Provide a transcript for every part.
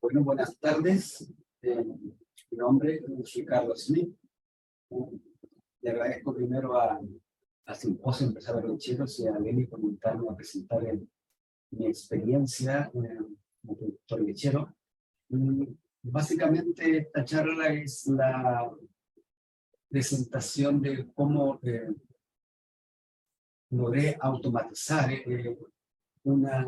Bueno, buenas tardes. Mi nombre es Ricardo Smith. Le agradezco primero a Simposio Empresario Lecheros y a Beni por invitarme a presentar mi experiencia como productor lechero. Básicamente, esta charla es la presentación de cómo logré automatizar una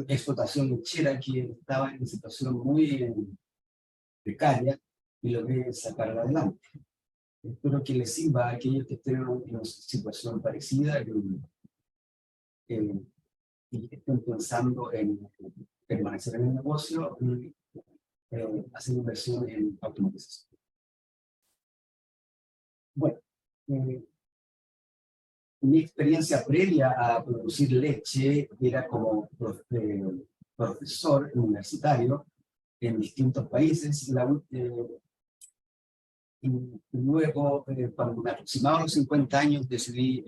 explotación lechera que estaba en situación muy precaria y logré sacarla adelante. Espero que les sirva a aquellos que estén en una situación parecida y estén pensando en permanecer en el negocio y hacer inversión en automatización. Bueno, mi experiencia previa a producir leche era como profesor universitario en distintos países. Y luego, cuando me aproximaba a los 50 años, decidí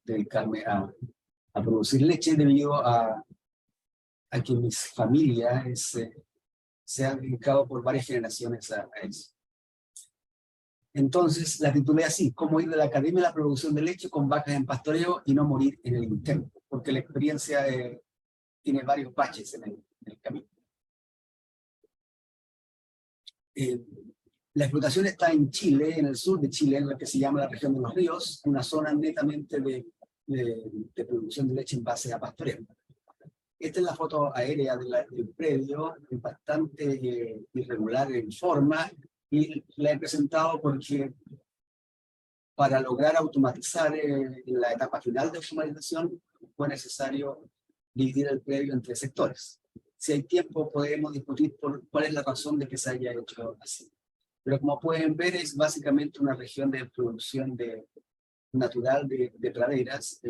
dedicarme a producir leche debido a que mis familias se han dedicado por varias generaciones a eso. Entonces, la titulé así: cómo ir de la academia a la producción de leche con vacas en pastoreo y no morir en el intento, porque la experiencia tiene varios baches en el camino. La explotación está en Chile, en el sur de Chile, en lo que se llama la región de los ríos, una zona netamente de producción de leche en base a pastoreo. Esta es la foto aérea del predio, es bastante irregular en forma, y la he presentado porque para lograr automatizar la etapa final de automatización fue necesario dividir el predio en 3 sectores. Si hay tiempo podemos discutir cuál es la razón de que se haya hecho así. Pero como pueden ver, es básicamente una región de producción natural de praderas.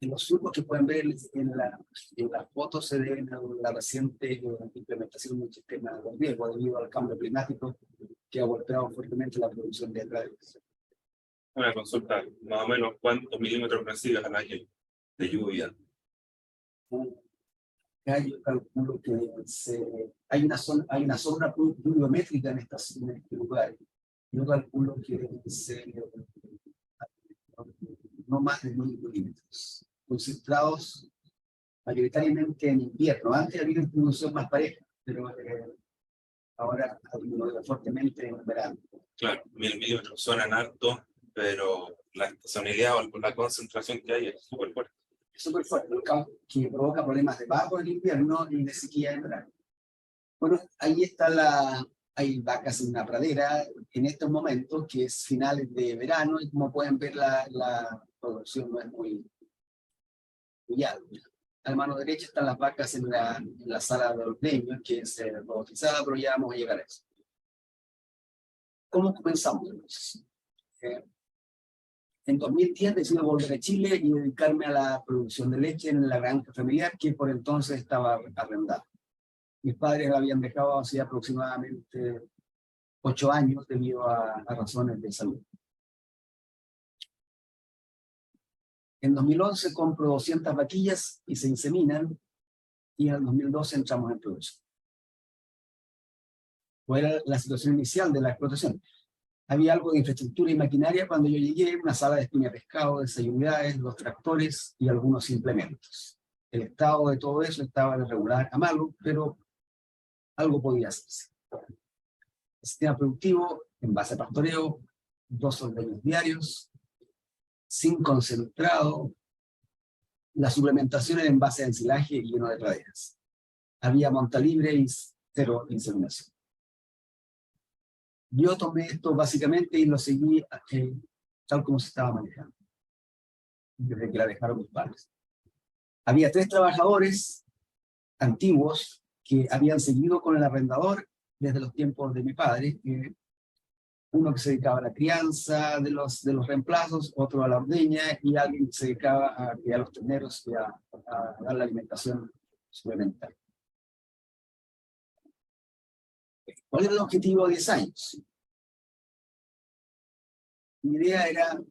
En los surcos que pueden ver en la foto se deben a la reciente implementación de un sistema de riego debido al cambio climático que ha golpeado fuertemente la producción de praderas. Una consulta, más o menos, ¿cuántos milímetros recibes al año de lluvia? Acá yo calculo que hay una zona pluviométrica en este lugar. Yo calculo que debe ser no más de 1000 milímetros, concentrados mayoritariamente en invierno. Antes había una distribución más pareja, pero ahora ha disminuido fuertemente en verano. Claro, 1000 milímetros suenan harto, pero la estacionalidad o la concentración que hay es súper fuerte. Es súper fuerte, que provoca problemas de bajo en invierno y de sequía en verano. Bueno, ahí está hay vacas en una pradera en estos momentos, que es finales de verano, y como pueden ver la producción no es muy alta. A la mano derecha están las vacas en la sala de ordeño, que es robotizada, pero ya vamos a llegar a eso. ¿Cómo comenzamos entonces? En 2010 decidí volver a Chile y dedicarme a la producción de leche en la granja familiar, que por entonces estaba arrendada. Mis padres la habían dejado hace aproximadamente 8 años debido a razones de salud. En 2011 compro 200 vaquillas y se inseminan, y en el 2012 entramos en producción. ¿Cuál era la situación inicial de la explotación? Había algo de infraestructura y maquinaria cuando yo llegué: una sala de espina pescado de 6 unidades, 2 tractores y algunos implementos. El estado de todo eso estaba de regular a malo, pero algo podía hacerse. El sistema productivo en base a pastoreo, 2 ordeños diarios, sin concentrado, la suplementación era en base a ensilaje y lleno de praderas. Había monta libre y 0 inseminación. Yo tomé esto básicamente y lo seguí tal como se estaba manejando, desde que la dejaron mis padres. Había 3 trabajadores antiguos que habían seguido con el arrendador desde los tiempos de mi padre, uno que se dedicaba a la crianza de los reemplazos, otro a la ordeña, y alguien que se dedicaba a criar los terneros y a dar la alimentación suplementaria. ¿Cuál era el objetivo a 10 años? Mi idea era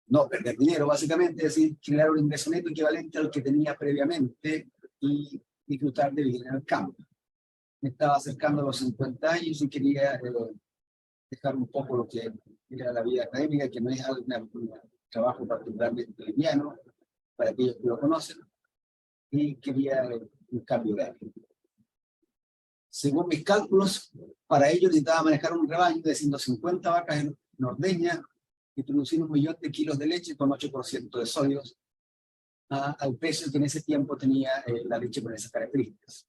no perder dinero, básicamente, es decir, crear un ingreso neto equivalente al que tenía previamente y disfrutar de vivir en el campo. Me estaba acercando a los 50 años y quería dejar un poco lo que era la vida académica, que no es un trabajo particularmente liviano, para aquellos que lo conocen, y quería un cambio de aire. Según mis cálculos, para ello necesitaba manejar un rebaño de 150 vacas en ordeña y producir 1 millón de kilos de leche con 8% de sólidos, al precio que en ese tiempo tenía la leche con esas características.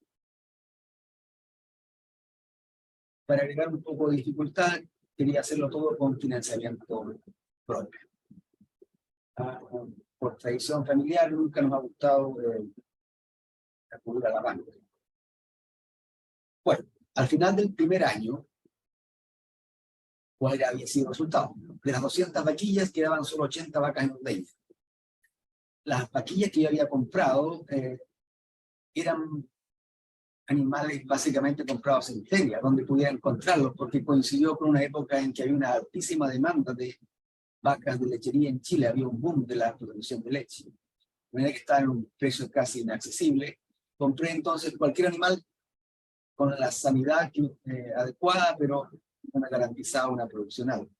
Para agregar un poco de dificultad, quería hacerlo todo con financiamiento propio. Por tradición familiar, nunca nos ha gustado acudir a la banca. Bueno, al final del primer año, ¿cuál había sido el resultado? De las 200 vaquillas quedaban solo 80 vacas en ordeña. Las vaquillas que yo había comprado eran animales básicamente comprados en feria, donde pudiera encontrarlos, porque coincidió con una época en que había una altísima demanda de vacas de lechería en Chile, había un boom de la producción de leche. De manera que estaba en un precio casi inaccesible. Compré entonces cualquier animal con la sanidad adecuada, pero no me garantizaba una producción alta. El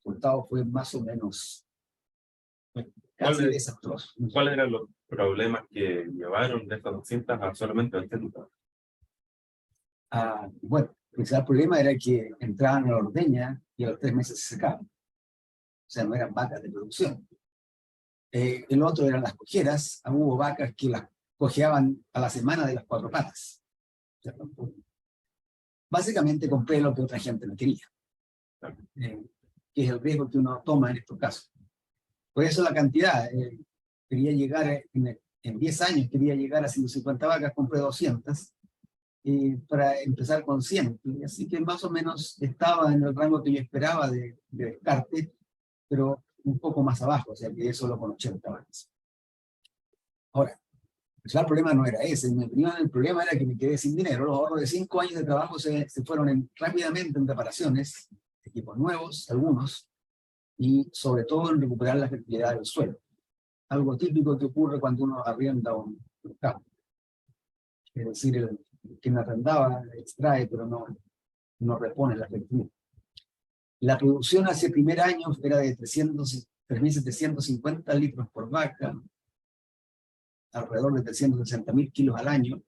resultado fue más o menos casi desastroso. ¿Cuáles eran los problemas que llevaron de estas 200 a solamente 80? Bueno, el principal problema era que entraban a la ordeña y a los 3 meses se secaban. O sea, no eran vacas de producción. El otro eran las cojeras. Hubo vacas que las cojeaban a la semana de las 4 patas. O sea, básicamente compré lo que otra gente no quería, que es el riesgo que uno toma en estos casos. Por eso la cantidad, quería llegar, en 10 años quería llegar a 150 vacas, compré 200, para empezar con 100, así que más o menos estaba en el rango que yo esperaba de descarte, pero un poco más abajo, o sea, quedé solo con 80 vacas. Ahora, pues el problema no era ese, en mi opinión el problema era que me quedé sin dinero. Los ahorros de 5 años de trabajo se fueron rápidamente en reparaciones, equipos nuevos, algunos, y sobre todo en recuperar la fertilidad del suelo. Algo típico que ocurre cuando uno arrienda un campo. Es decir, el quien arrendaba extrae, pero no repone la fertilidad. La producción hace el primer año era de 3.750 litros por vaca, alrededor de 360.000 kilos al año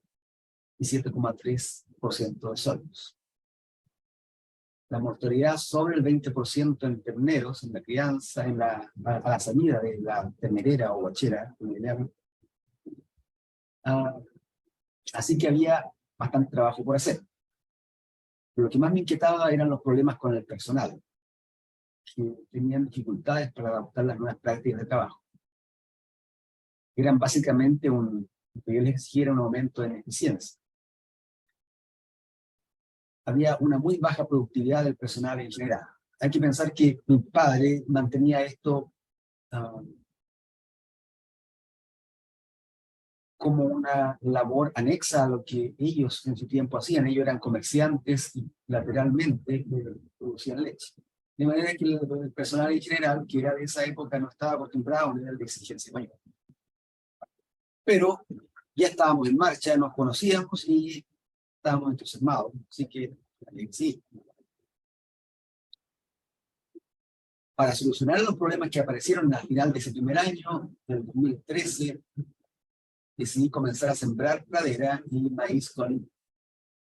y 7,3% de sólidos. La mortalidad sobre el 20% en terneros, en la crianza, a la salida de la ternerera o bachera, como le llaman. Así que había bastante trabajo por hacer. Pero lo que más me inquietaba eran los problemas con el personal, que tenían dificultades para adaptar las nuevas prácticas de trabajo. Eran básicamente que yo les exigiera un aumento en eficiencia. Había una muy baja productividad del personal en general. Hay que pensar que mi padre mantenía esto como una labor anexa a lo que ellos en su tiempo hacían. Ellos eran comerciantes y lateralmente producían leche. De manera que el personal en general, que era de esa época, no estaba acostumbrado a un nivel de exigencia mayor. Pero ya estábamos en marcha, nos conocíamos y estábamos entusiasmados. Así que sí. Para solucionar los problemas que aparecieron al final de ese primer año, del 2013, decidí comenzar a sembrar pradera y maíz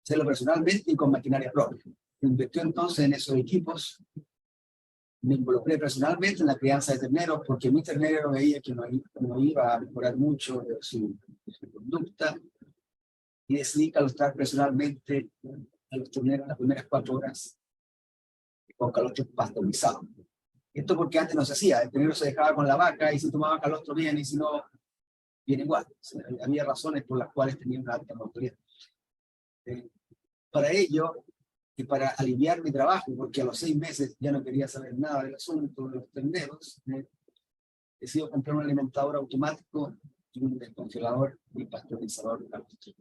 hacerlo personalmente y con maquinaria propia. Invertí entonces en esos equipos. Me involucré personalmente en la crianza de terneros porque mi ternero veía que no iba a mejorar mucho de su conducta y decidí calostrar personalmente a los terneros las primeras 4 horas con calostro pasteurizado. Esto porque antes no se hacía, el ternero se dejaba con la vaca y si tomaba calostro bien y si no, bien igual. O sea, había razones por las cuales tenía una alta mortalidad. Para ello, y para aliviar mi trabajo, porque a los 6 meses ya no quería saber nada del asunto de los terneros, decidí comprar un alimentador automático y un descongelador y pasteurizador de calostro.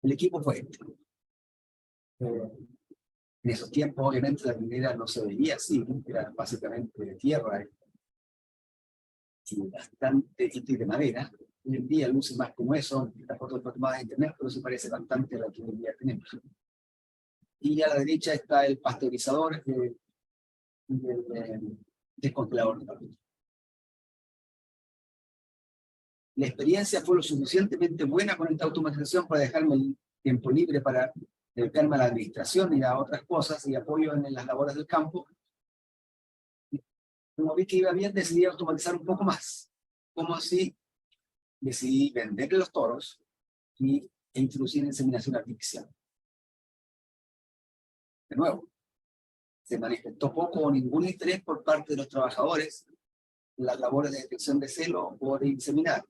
El equipo fue este. En esos tiempos, obviamente, la minera no se veía así, era básicamente de tierra y bastante y de madera. Hoy en día luce más como eso, la foto fue tomada de internet, pero se parece bastante a la que hoy en día tenemos. Y a la derecha está el pasteurizador del descongelador de papel. La experiencia fue lo suficientemente buena con esta automatización para dejarme el tiempo libre para dedicarme a la administración y a otras cosas y apoyo en las labores del campo. Como vi que iba bien, decidí automatizar un poco más. Como así, decidí vender los toros e introducir inseminación artificial. De nuevo, se manifestó poco o ningún interés por parte de los trabajadores en las labores de detección de celo o de inseminar.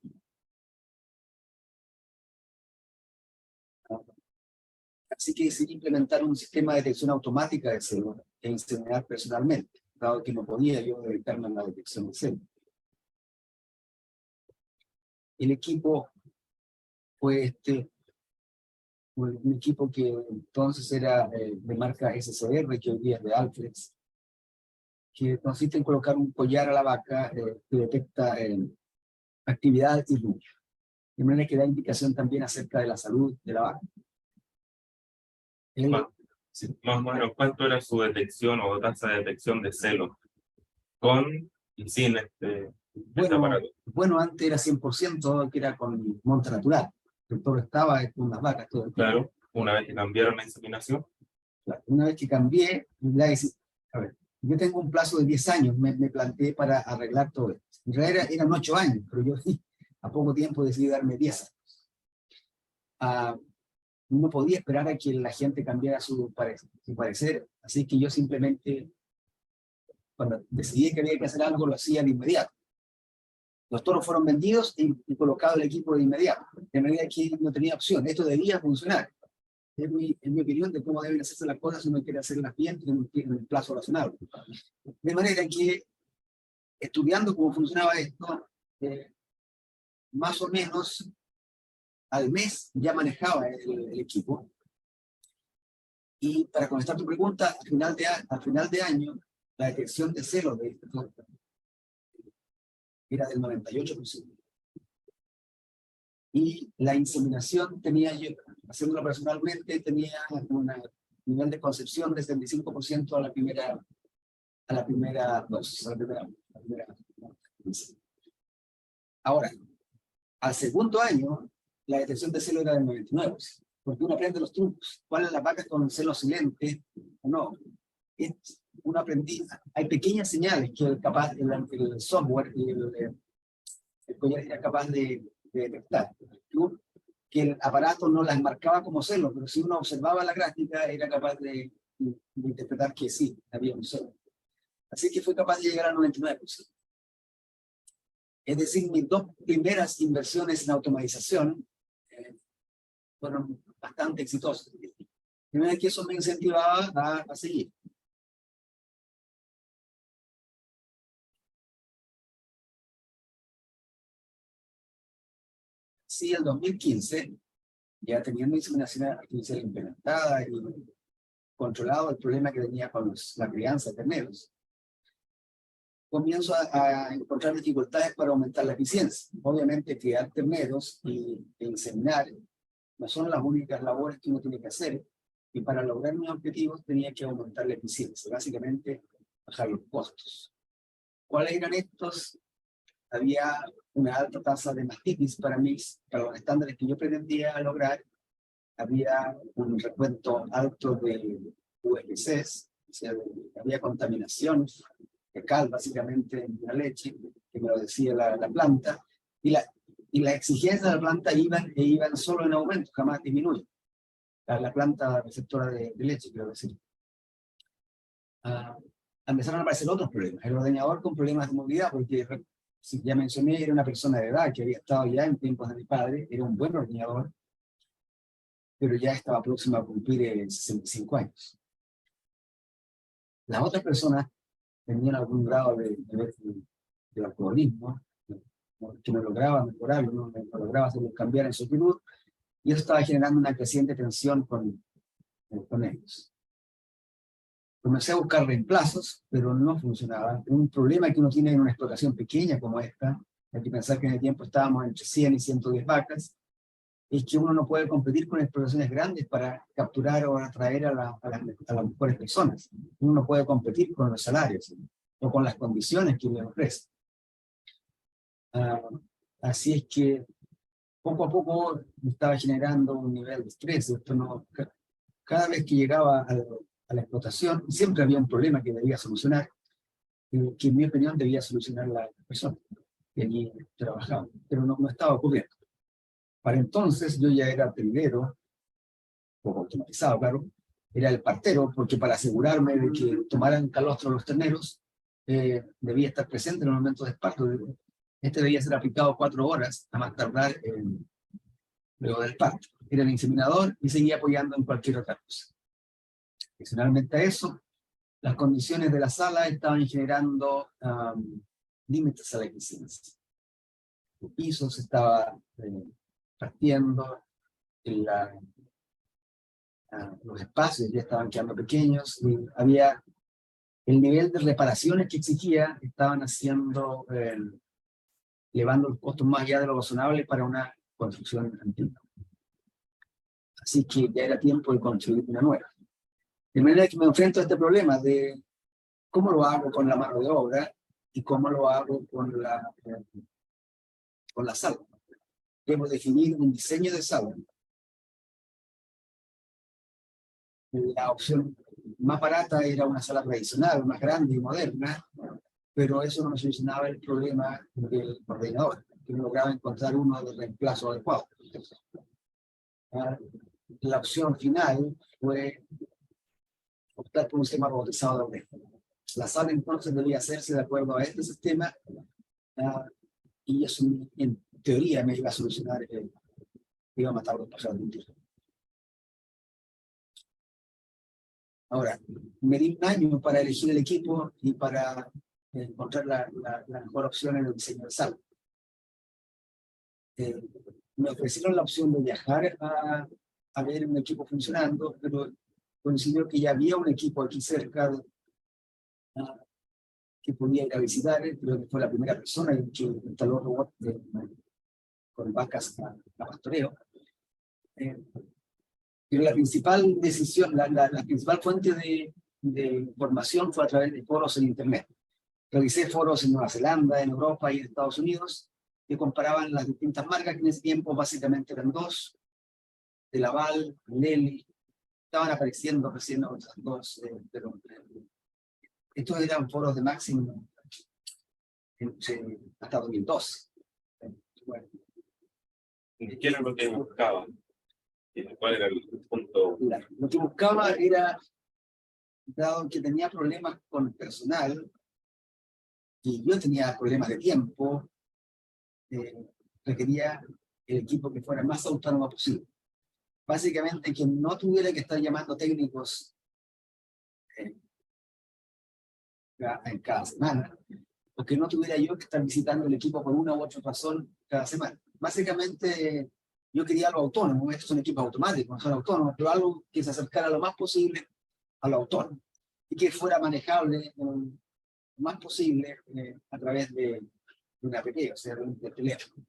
Así que decidí implementar un sistema de detección automática de celo e inseminar personalmente, dado que no podía yo dedicarme a la detección de celo. El equipo fue un equipo que entonces era de marca SCR, que hoy día es de Alflex, que consiste en colocar un collar a la vaca que detecta actividad y luz, de manera que da indicación también acerca de la salud de la vaca. Más o menos, ¿cuánto era su detección o tasa de detección de celo con y sin este aparato? Bueno, antes era 100%, que era con monta natural. El toro estaba con las vacas todo el tiempo. Claro, una vez que cambiaron la inseminación. Claro, una vez que cambié, a ver, yo tengo un plazo de 10 años, me planteé para arreglar todo esto. En realidad eran 8 años, pero yo a poco tiempo decidí darme 10 años. No podía esperar a que la gente cambiara su parecer, así que yo simplemente, cuando decidí que había que hacer algo, lo hacía de inmediato. Los toros fueron vendidos y colocado el equipo de inmediato, de manera que no tenía opción. Esto debía funcionar. Es mi opinión de cómo deben hacerse las cosas si uno quiere hacerlas bien en un plazo razonable. De manera que, estudiando cómo funcionaba esto, más o menos al mes ya manejaba el equipo. Y para contestar tu pregunta, al final de año, la detección de celos de este toro era del 98%. Y la inseminación tenía yo, haciéndolo personalmente, tenía un nivel de concepción de 75% a la primera dosis. Ahora, al segundo año, la detección de celo era del 99%, porque uno aprende los trucos. ¿Cuáles las vacas con celo silente o no? Uno aprendí, hay pequeñas señales que el software y el collar era capaz de detectar. Que el aparato no las marcaba como celo, pero si uno observaba la gráfica era capaz de interpretar que sí, había un celo. Así que fue capaz de llegar al 99%. Es decir, mis dos primeras inversiones en automatización fueron bastante exitosas. De manera que eso me incentivaba a seguir. Sí, el 2015, ya teniendo inseminación artificial implementada y controlado el problema que tenía con la crianza de terneros, comienzo a encontrar dificultades para aumentar la eficiencia. Obviamente, criar terneros e inseminar no son las únicas labores que uno tiene que hacer, y para lograr mis objetivos tenía que aumentar la eficiencia, básicamente bajar los costos. ¿Cuáles eran estos? Había una alta tasa de mastitis para los estándares que yo pretendía lograr. Había un recuento alto de USPCs, o sea, había contaminación fecal básicamente en la leche, que me lo decía la planta, y la exigencia de la planta iban solo en aumento, jamás disminuye. La planta receptora de leche, quiero decir. Empezaron a aparecer otros problemas. El ordeñador con problemas de movilidad, porque ya mencioné, era una persona de edad que había estado ya en tiempos de mi padre, era un buen ordeñador, pero ya estaba próximo a cumplir 65 años. Las otras personas tenían algún grado de alcoholismo, que no lograba mejorarlo, no lograba hacerlo cambiar en su actitud, y eso estaba generando una creciente tensión con ellos. Comencé a buscar reemplazos, pero no funcionaba. Un problema que uno tiene en una explotación pequeña como esta hay que pensar que en el tiempo estábamos entre 100 y 110 vacas, es que uno no puede competir con explotaciones grandes para capturar o atraer a las mejores personas. Uno no puede competir con los salarios o con las condiciones que les ofrece. Así es que poco a poco estaba generando un nivel de estrés. Esto no, cada vez que llegaba a la explotación, siempre había un problema que debía solucionar, que en mi opinión debía solucionar la persona que allí trabajaba, pero no estaba ocurriendo. Para entonces yo ya era tendero, poco automatizado, claro, era el partero, porque para asegurarme de que tomaran calostro los terneros, debía estar presente en el momento de parto. Este debía ser aplicado 4 horas, a más tardar luego del parto. Era el inseminador y seguía apoyando en cualquier otra cosa. Adicionalmente a eso, las condiciones de la sala estaban generando límites a la eficiencia. El piso se estaba partiendo, los espacios ya estaban quedando pequeños, y había el nivel de reparaciones que exigía, estaban haciendo, elevando los costos más allá de lo razonable para una construcción antigua. Así que ya era tiempo de construir una nueva. De manera que me enfrento a este problema de cómo lo hago con la mano de obra y cómo lo hago con la sala. Debo definir un diseño de sala. La opción más barata era una sala tradicional, más grande y moderna, pero eso no me solucionaba el problema del ordenador, que no lograba encontrar uno de reemplazo adecuado. La opción final fue optar por un sistema robotizado de ordenador. La sala entonces debía hacerse de acuerdo a este sistema, y eso en teoría me iba a solucionar, iba a matar los pájaros de un tiro. Ahora, me di un año para elegir el equipo y para encontrar la mejor opción en el diseño de sala. Me ofrecieron la opción de viajar a ver un equipo funcionando, pero coincidió que ya había un equipo aquí cerca que podía ir a visitar. Creo que fue la primera persona que instaló robots con vacas a pastoreo. Pero la principal decisión, la principal fuente de información fue a través de foros en Internet. Revisé foros en Nueva Zelanda, en Europa y en Estados Unidos, que comparaban las distintas marcas, que en ese tiempo básicamente eran 2, de Laval, Lely. Estaban apareciendo recién otras 2, pero estos eran foros de máximo hasta 2012. Bueno. ¿Qué era lo que buscaban? ¿Cuál era el punto? Lo que buscaba era, dado que tenía problemas con el personal, y yo tenía problemas de tiempo, requería el equipo que fuera más autónomo posible. Básicamente que no tuviera que estar llamando técnicos en cada semana, o que no tuviera yo que estar visitando el equipo por una u otra razón cada semana. Básicamente yo quería algo autónomo. Estos son equipos automáticos, no son autónomos, pero algo que se acercara lo más posible a lo autónomo y que fuera manejable lo más posible a través de una app, o sea, de teléfono.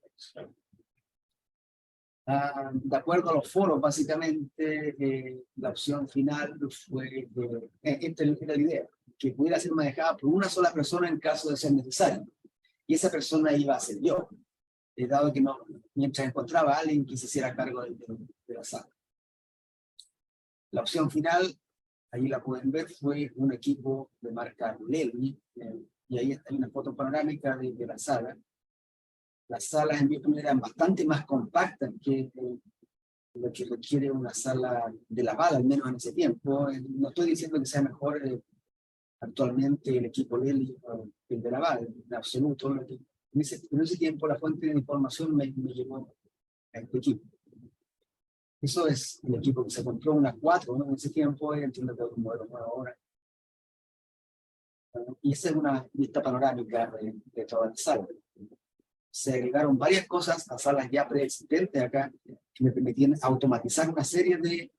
De acuerdo a los foros, básicamente la opción final fue, esta era la idea, que pudiera ser manejada por una sola persona en caso de ser necesario. Y esa persona iba a ser yo, dado que no, mientras encontraba a alguien que se hiciera cargo de la sala. La opción final, ahí la pueden ver, fue un equipo de marca Lely, y ahí está una foto panorámica de la sala. Las salas en mi opinión eran bastante más compactas que lo que requiere una sala de Laval, al menos en ese tiempo. No estoy diciendo que sea mejor actualmente el equipo Lely que el de Laval, en absoluto. En ese tiempo la fuente de información me llevó a este equipo. Eso es el equipo que se compró, una 4, ¿no? En ese tiempo, entiendo que es un modelo nuevo ahora. Y esa es una vista panorámica de toda la sala. Se agregaron varias cosas a salas ya preexistentes acá, que me permitían automatizar una serie de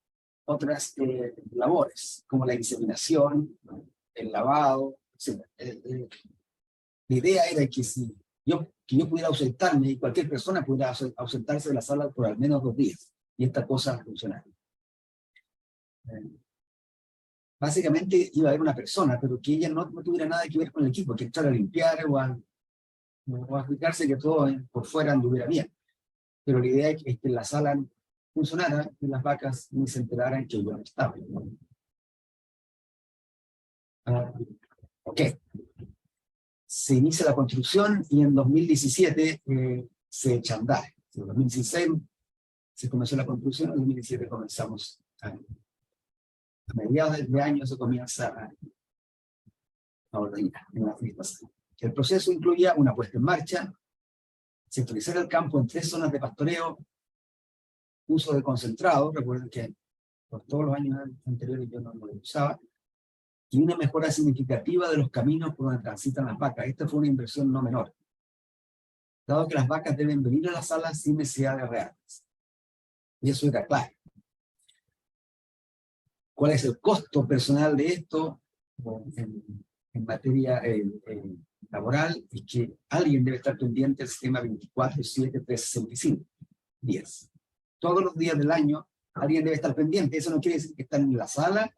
otras labores, como la inseminación, el lavado, etc. La idea era que si que yo pudiera ausentarme y cualquier persona pudiera ausentarse de la sala por al menos 2 días. Y esta cosa funcionara. Básicamente iba a haber una persona, pero que ella no tuviera nada que ver con el equipo, que echara a limpiar o a fijarse que todo por fuera anduviera bien. Pero la idea es que la sala funcionara y las vacas ni se enteraran que yo no estaba. Ok. Se inicia la construcción y en 2017 se echa a andar. En 2016 se comenzó la construcción, en 2017 comenzamos a mediados de año se comienza a ordenar en la fiesta. El proceso incluía una puesta en marcha, sectorizar el campo en 3 zonas de pastoreo, uso de concentrado, recuerden que por todos los años anteriores yo no lo usaba, y una mejora significativa de los caminos por donde transitan las vacas. Esta fue una inversión no menor, dado que las vacas deben venir a la sala sin necesidad de arrearlas. Y eso era claro. ¿Cuál es el costo personal de esto en materia laboral? Es que alguien debe estar pendiente del sistema 24/7/365 días. Todos los días del año alguien debe estar pendiente. Eso no quiere decir que está en la sala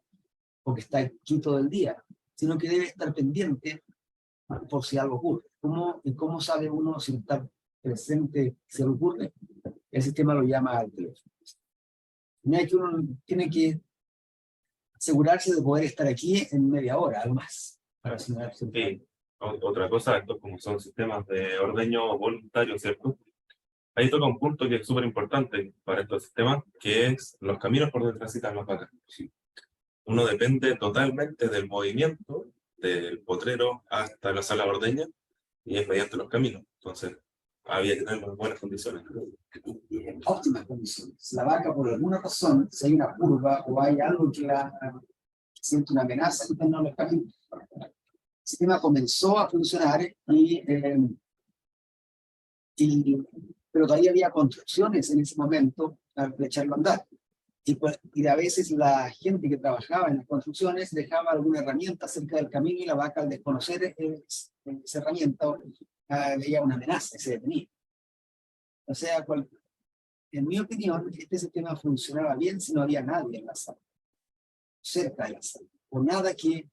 o que está aquí todo el día, sino que debe estar pendiente por si algo ocurre. ¿Cómo sabe uno si está presente si algo ocurre? El sistema lo llama al teléfono. Uno tiene que asegurarse de poder estar aquí en media hora, algo más. Para asegurarse. Sí. Otra cosa, estos como son sistemas de ordeño voluntario, ¿cierto? Ahí toca un punto que es súper importante para estos sistemas, que es los caminos por donde transitan las vacas. Sí. Uno depende totalmente del movimiento del potrero hasta la sala de ordeña, y es mediante los caminos. Entonces, había que tener buenas condiciones. Óptimas condiciones. La vaca, por alguna razón, si hay una curva o hay algo que siente una amenaza, entonces no los caminos. El sistema comenzó a funcionar pero todavía había construcciones en ese momento para echarlo a andar. Y a veces la gente que trabajaba en las construcciones dejaba alguna herramienta cerca del camino y la vaca, al desconocer esa herramienta, veía una amenaza y se detenía. O sea, en mi opinión, este sistema funcionaba bien si no había nadie en la sala, cerca de la sala, o nada que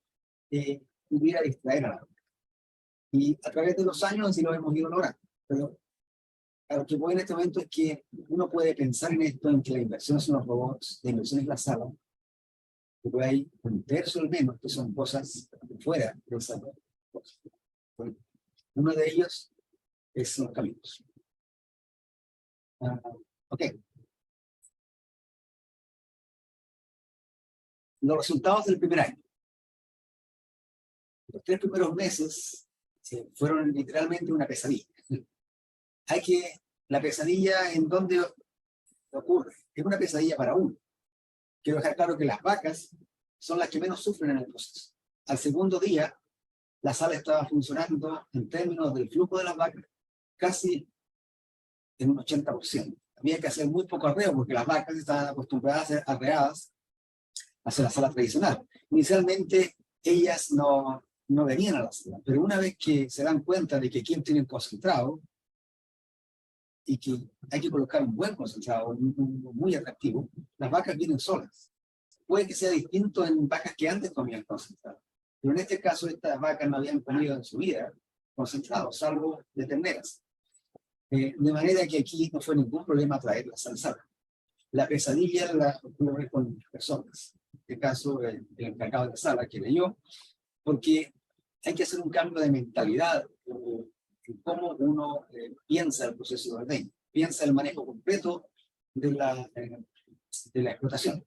pudiera distraer a la vaca. Y a través de los años sí lo hemos ido logrando. Pero a lo que voy en este momento es que uno puede pensar en esto, en que la inversión son los robots, la inversión es la sala, pero hay 1/3 al menos que son cosas fuera de esa cosa. Uno de ellos es los caminos. Ok. Los resultados del primer año. Los 3 primeros meses fueron literalmente una pesadilla. La pesadilla en dónde ocurre, es una pesadilla para uno. Quiero dejar claro que las vacas son las que menos sufren en el proceso. Al segundo día, la sala estaba funcionando en términos del flujo de las vacas casi en un 80%. Había que hacer muy poco arreo porque las vacas estaban acostumbradas a ser arreadas hacia la sala tradicional. Inicialmente, ellas no venían a la sala, pero una vez que se dan cuenta de que aquí tienen concentrado y que hay que colocar un buen concentrado, muy atractivo, las vacas vienen solas. Puede que sea distinto en vacas que antes comían concentrado, pero en este caso estas vacas no habían comido en su vida concentrado, salvo de terneras. De manera que aquí no fue ningún problema traerlas al sala. La pesadilla la ocurre con personas. En este caso, el encargado de la sala, que era yo, porque hay que hacer un cambio de mentalidad en cómo uno piensa el proceso de ordeño, piensa el manejo completo de la explotación.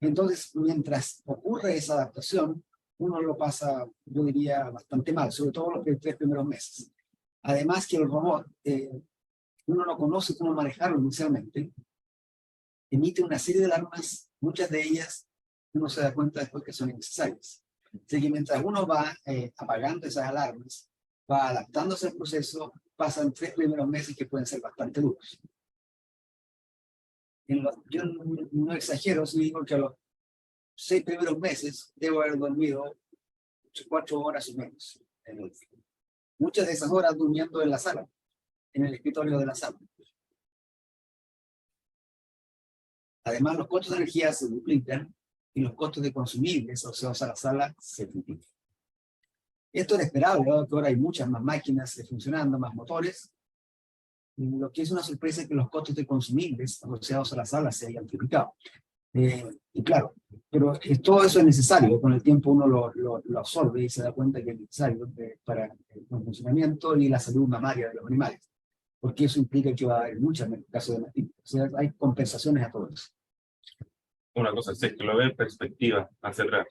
Entonces, mientras ocurre esa adaptación, uno lo pasa, yo diría, bastante mal, sobre todo los 3 primeros meses. Además que el robot, uno no conoce cómo manejarlo inicialmente, emite una serie de alarmas, muchas de ellas uno se da cuenta después que son innecesarias. Así que mientras uno va apagando esas alarmas, va adaptándose al proceso, pasan 3 primeros meses que pueden ser bastante duros. Yo no exagero si digo que a los 6 primeros meses debo haber dormido 4 horas o menos. muchas de esas horas durmiendo en la sala, en el escritorio de la sala. Además, los costos de energía se duplican y los costos de consumibles asociados a la sala se triplican. Esto era esperable, ¿no? Que ahora hay muchas más máquinas funcionando, más motores. Y lo que es una sorpresa es que los costos de consumibles asociados a la sala se hayan triplicado. Y claro, pero todo eso es necesario. Con el tiempo uno lo absorbe y se da cuenta que es necesario para el funcionamiento y la salud mamaria de los animales. Porque eso implica que va a haber muchas casos de mastín. O sea, hay compensaciones a todo eso. Una cosa, si es que lo ve en perspectiva hacia atrás,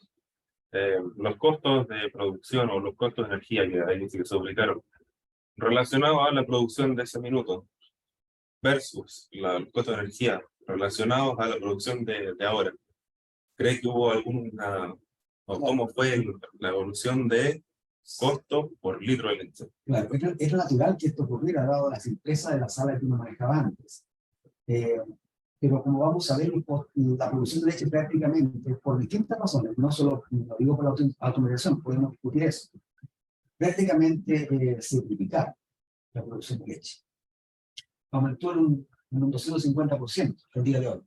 los costos de producción o los costos de energía que ahí dice que se duplicaron relacionados a la producción de ese minuto versus los costos de energía relacionados a la producción de ahora. ¿Cree que hubo alguna, o cómo fue la evolución de costo por litro de leche? Claro, es natural que esto ocurriera dado la simpleza de la sala que uno manejaba antes. Pero como vamos a ver, la producción de leche prácticamente, por distintas razones, no solo lo digo por la automatización, podemos discutir eso, prácticamente se triplicaron la producción de leche. Aumentó en un 250% el día de hoy.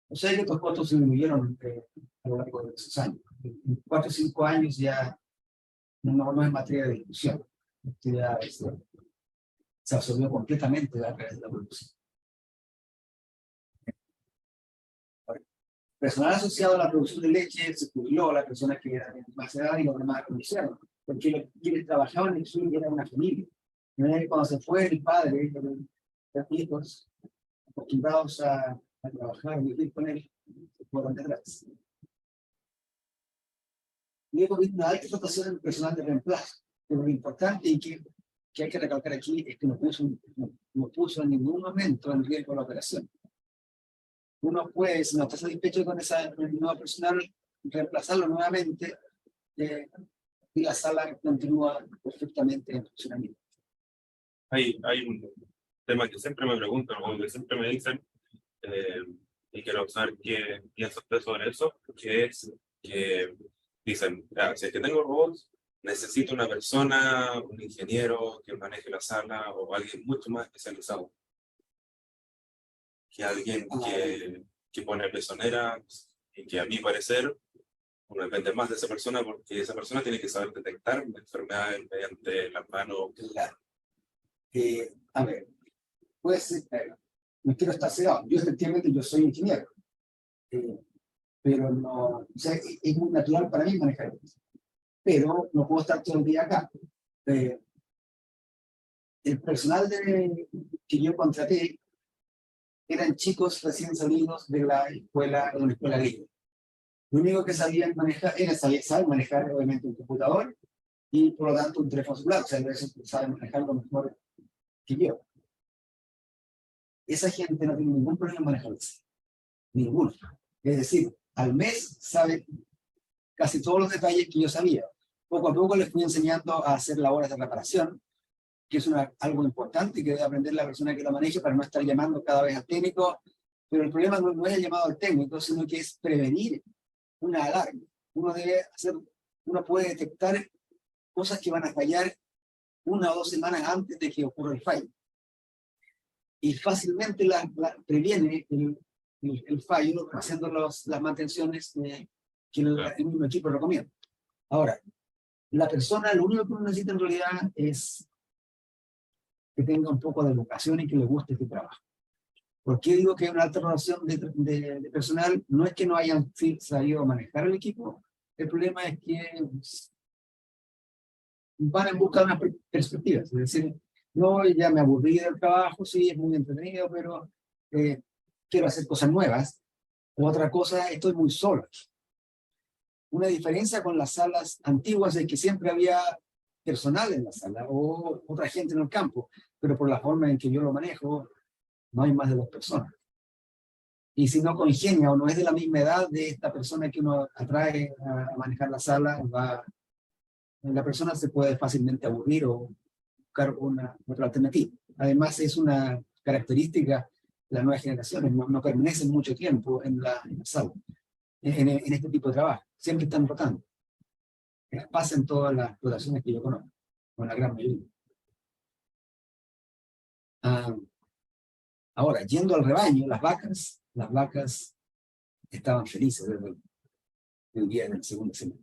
O sea que estos costos se disminuyeron a lo largo de esos años. En 4 o 5 años ya no es materia de discusión. Esto ya se absorbió completamente a través de la producción. Personal asociado a la producción de leche se jubiló, las personas que eran de más edad y los demás conocieron, porque quienes trabajaban en el sur eran una familia. De manera que cuando se fue el padre, los hijos acostumbrados a trabajar y vivir con él, se fueron detrás. Luego vino una alta rotación en el personal de reemplazo, pero lo importante y que hay que recalcar aquí es que no puso en ningún momento en riesgo la operación. Uno puede, si no está satisfecho con ese nuevo personal, reemplazarlo nuevamente y la sala continúa perfectamente en funcionamiento. Hay un tema que siempre me preguntan o que siempre me dicen, y quiero saber qué piensa usted sobre eso, que es que dicen, si es que tengo robots, necesito una persona, un ingeniero que maneje la sala o alguien mucho más especializado. Que alguien que pone pezoneras y que a mi parecer uno depende más de esa persona porque esa persona tiene que saber detectar enfermedades mediante las manos. Claro. A ver, pues no quiero estar cegado. Yo efectivamente yo soy ingeniero, pero no, o sea, es muy natural para mí manejar eso. Pero no puedo estar todo el día acá. El personal que yo contraté eran chicos recién salidos de una escuela libre. Lo único que sabían manejar era saber manejar obviamente un computador y por lo tanto un teléfono celular, o sea, eso saben manejarlo mejor que yo. Esa gente no tiene ningún problema en manejarse, ninguno. Es decir, al mes sabe casi todos los detalles que yo sabía. Poco a poco les fui enseñando a hacer labores de reparación, que es algo importante que debe aprender la persona que lo maneje para no estar llamando cada vez al técnico. Pero el problema no es el llamado al técnico, sino que es prevenir una alarma. Uno puede detectar cosas que van a fallar 1 o 2 semanas antes de que ocurra el fallo. Y fácilmente previene el fallo haciendo las mantenciones que el mismo equipo recomienda. Ahora, la persona, lo único que uno necesita en realidad es que tenga un poco de vocación y que le guste este trabajo. ¿Por qué digo que hay una alta rotación de personal? No es que no hayan sabido manejar el equipo, el problema es que van en busca de unas perspectivas. Es decir, no, ya me aburrí del trabajo, sí, es muy entretenido, pero quiero hacer cosas nuevas. Otra cosa, estoy muy solo. Una diferencia con las salas antiguas es que siempre había personal en la sala o otra gente en el campo, pero por la forma en que yo lo manejo, no hay más de 2 personas. Y si no congenia o no es de la misma edad de esta persona que uno atrae a manejar la sala, la persona se puede fácilmente aburrir o buscar otra alternativa. Además, es una característica de las nuevas generaciones, no permanecen mucho tiempo en la sala, en este tipo de trabajo. Siempre están rotando. Pasa en todas las explotaciones que yo conozco. con la gran mayoría. Ahora, yendo al rebaño, las vacas estaban felices desde el día de la segunda semana.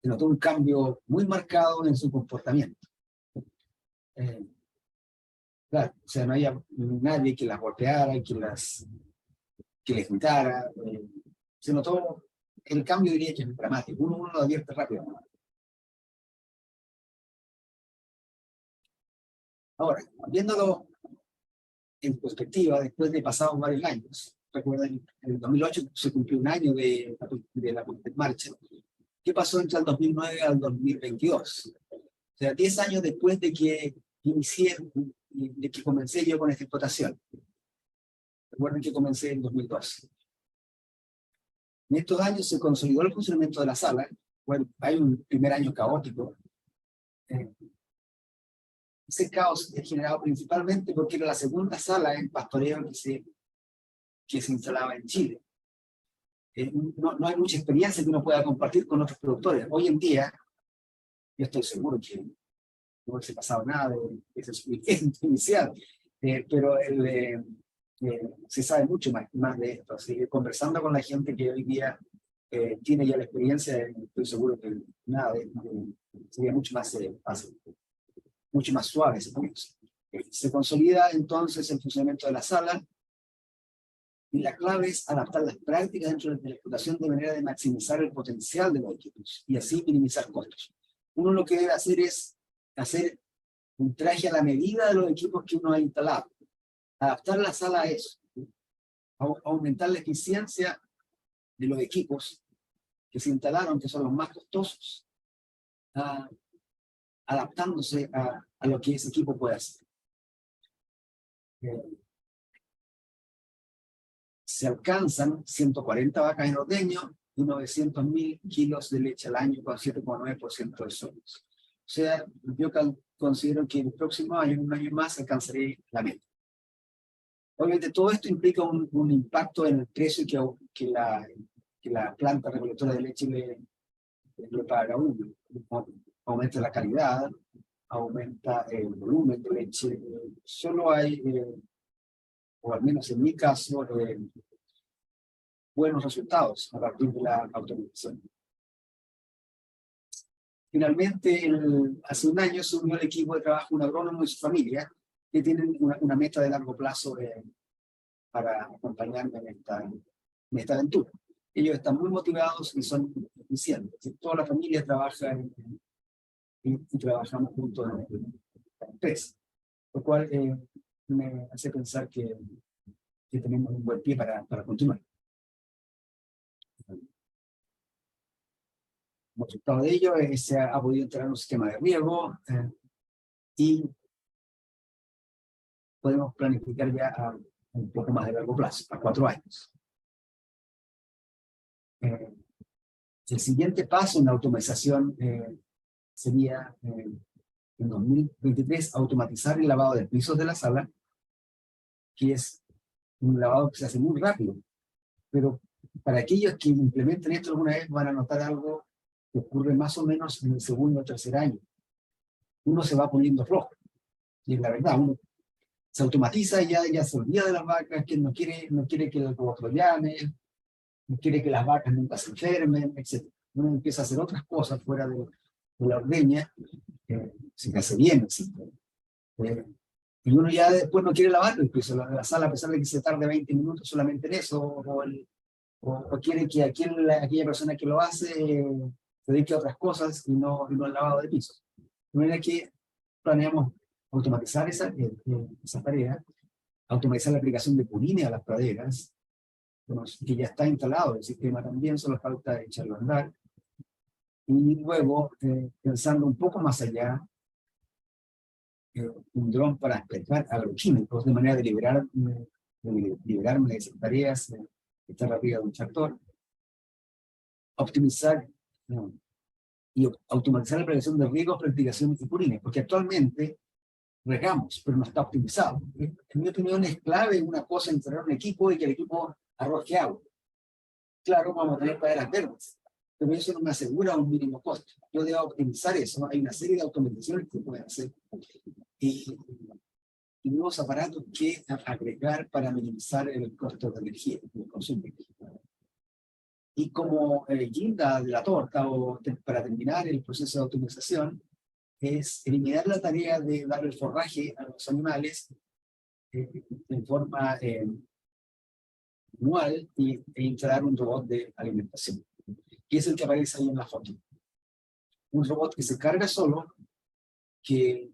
Se notó un cambio muy marcado en su comportamiento. Claro, o sea, no había nadie que las golpeara, que les gritara. Se notó el cambio, diría que es dramático. Uno lo advierte rápido. Ahora, viéndolo en perspectiva, después de pasados varios años, recuerden, en el 2008 se cumplió un año de la puesta en marcha. ¿Qué pasó entre el 2009 al 2022? O sea, 10 años después de que inicié, de que comencé yo con esta explotación. Recuerden que comencé en 2012. En estos años se consolidó el funcionamiento de la sala. Bueno, hay un primer año caótico. Ese caos es generado principalmente porque era la segunda sala en pastoreo que se instalaba en Chile. No hay mucha experiencia que uno pueda compartir con otros productores. Hoy en día, yo estoy seguro que no hubiese pasado nada de ese sufrimiento inicial, pero se sabe mucho más de esto. Así que conversando con la gente que hoy día tiene ya la experiencia, estoy seguro que nada sería mucho más fácil, mucho más suave ese proceso. Se consolida entonces el funcionamiento de la sala, y la clave es adaptar las prácticas dentro de la explotación de manera de maximizar el potencial de los equipos y así minimizar costos. Uno lo que debe hacer es hacer un traje a la medida de los equipos que uno ha instalado. Adaptar la sala a eso. Aumentar la eficiencia de los equipos que se instalaron, que son los más costosos, adaptándose a lo que ese equipo puede hacer. Se alcanzan 140 vacas en ordeño y 900.000 kilos de leche al año con 7,9% de solos. O sea, yo considero que el próximo año, en un año más, alcanzaré la meta. Obviamente todo esto implica un impacto en el precio que la planta recolectora de leche le paga a uno. Aumenta la calidad, aumenta el volumen de leche. Solo hay, o al menos en mi caso, buenos resultados a partir de la automatización. Finalmente, hace un año se unió al equipo de trabajo un agrónomo y su familia, que tienen una meta de largo plazo para acompañarme en esta aventura. Ellos están muy motivados y son eficientes. Toda la familia trabaja y trabajamos juntos en la empresa, lo cual me hace pensar que tenemos un buen pie para continuar. Como resultado de ello, se ha podido entrar un sistema de riego y podemos planificar ya a un poco más de largo plazo, a 4 años. El siguiente paso en la automatización sería en 2023 automatizar el lavado de pisos de la sala, que es un lavado que se hace muy rápido, pero para aquellos que implementen esto alguna vez van a notar algo que ocurre más o menos en el segundo o tercer año. Uno se va poniendo rojo, y es la verdad, uno se automatiza y ya se olvida de las vacas, que no quiere que el robot lo llame, no quiere que las vacas nunca se enfermen, etc. Uno empieza a hacer otras cosas fuera de la ordeña, se hace bien, etc. Y uno ya después no quiere lavar el piso de la sala, a pesar de que se tarde 20 minutos solamente en eso, o quiere que aquella persona que lo hace se dedique a otras cosas y no al lavado de pisos. De manera que planeamos automatizar esa tarea, automatizar la aplicación de purines a las praderas, que ya está instalado el sistema también, solo falta echarlo a andar. Y luego, pensando un poco más allá, un dron para espectrar agroquímicos, de manera de liberarme de esas tareas, estar arriba de un tractor, optimizar y automatizar la prevención de riesgos, fertilización y purines, porque actualmente regamos, pero no está optimizado. En mi opinión es clave una cosa instalar un equipo y que el equipo arroje agua. Claro, vamos a tener praderas verdes, pero eso no me asegura un mínimo costo. Yo debo optimizar eso, ¿no? Hay una serie de automatizaciones que pueden hacer y nuevos aparatos que agregar para minimizar el costo de energía, el consumo de energía. Y como guinda de la torta, o para terminar el proceso de automatización, es eliminar la tarea de dar el forraje a los animales en forma manual e instalar un robot de alimentación, que es el que aparece ahí en la foto. Un robot que se carga solo, que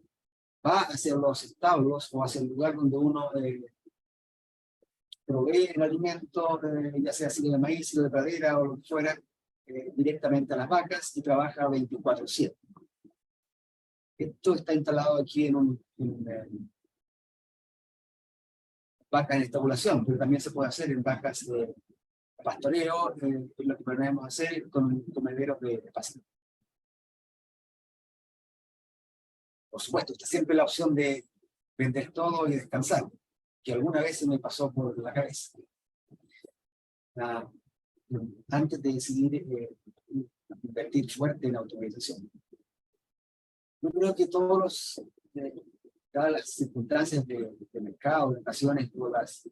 va hacia los establos o hacia el lugar donde uno provee el alimento, ya sea si de maíz, si de pradera o lo que fuera, directamente a las vacas, y trabaja 24/7. Esto está instalado aquí en vacas en estabulación, pero también se puede hacer en vacas de pastoreo, lo que podemos hacer con comederos de pasto. Por supuesto, está siempre la opción de vender todo y descansar, que alguna vez se me pasó por la cabeza. Antes de decidir invertir fuerte en automatización. Yo creo que todas las circunstancias de mercado, de ocasiones, todas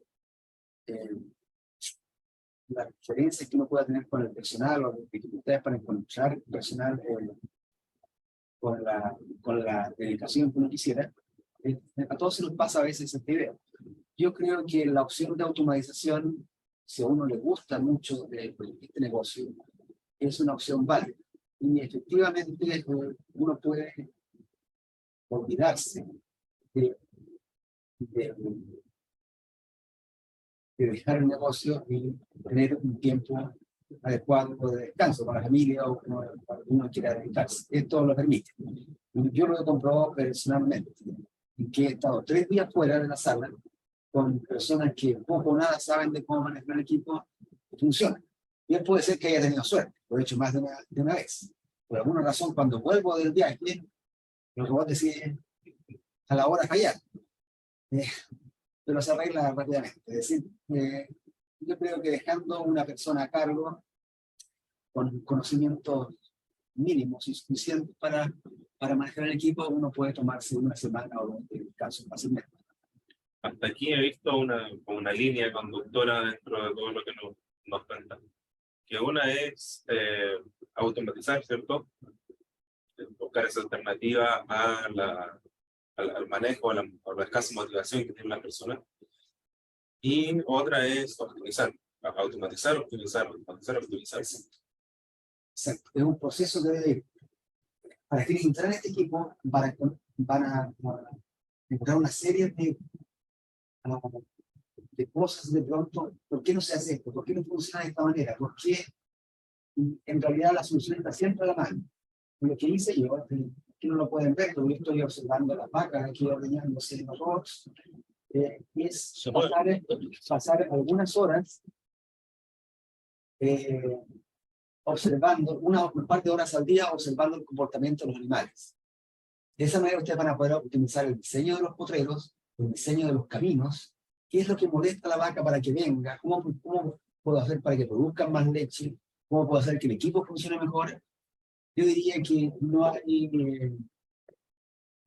las diferencias que uno pueda tener con el personal o las dificultades para encontrar personal con la dedicación que uno quisiera, a todos se nos pasa a veces esta idea. Yo creo que la opción de automatización, si a uno le gusta mucho este negocio, es una opción válida. Y efectivamente uno puede olvidarse de dejar el negocio y tener un tiempo adecuado de descanso para la familia o para uno quiera dedicarse. Esto lo permite. Yo lo he comprobado personalmente, en que he estado 3 días fuera de la sala con personas que poco o nada saben de cómo manejar el equipo y funciona. Bien puede ser que haya tenido suerte, lo he hecho más de una vez. Por alguna razón, cuando vuelvo del viaje, los robots deciden a la hora fallar. Pero se arregla rápidamente. Es decir, yo creo que dejando una persona a cargo con conocimientos mínimos y suficientes para manejar el equipo, uno puede tomarse una semana o 2 de descanso fácilmente. Hasta aquí he visto una línea conductora dentro de todo lo que nos cuentan. Que una es automatizar, ¿cierto? Buscar esa alternativa al manejo, a la escasa motivación que tiene la persona. Y otra es optimizar, automatizar, optimizar, automatizar, optimizar. Exacto. Es un proceso que debe ir. Para quienes entrar en este equipo van a encontrar una serie de cosas de pronto. ¿Por qué no se hace esto? ¿Por qué no funciona de esta manera? ¿Por qué en realidad la solución está siempre a la mano? Lo que hice yo, que no lo pueden ver, pero yo estoy observando las vacas aquí ordeñándose en los robots, es pasar algunas horas observando, un par de horas al día, observando el comportamiento de los animales. De esa manera ustedes van a poder optimizar el diseño de los potreros, el diseño de los caminos, qué es lo que molesta a la vaca para que venga, cómo puedo hacer para que produzcan más leche, cómo puedo hacer que el equipo funcione mejor. Yo diría que no hay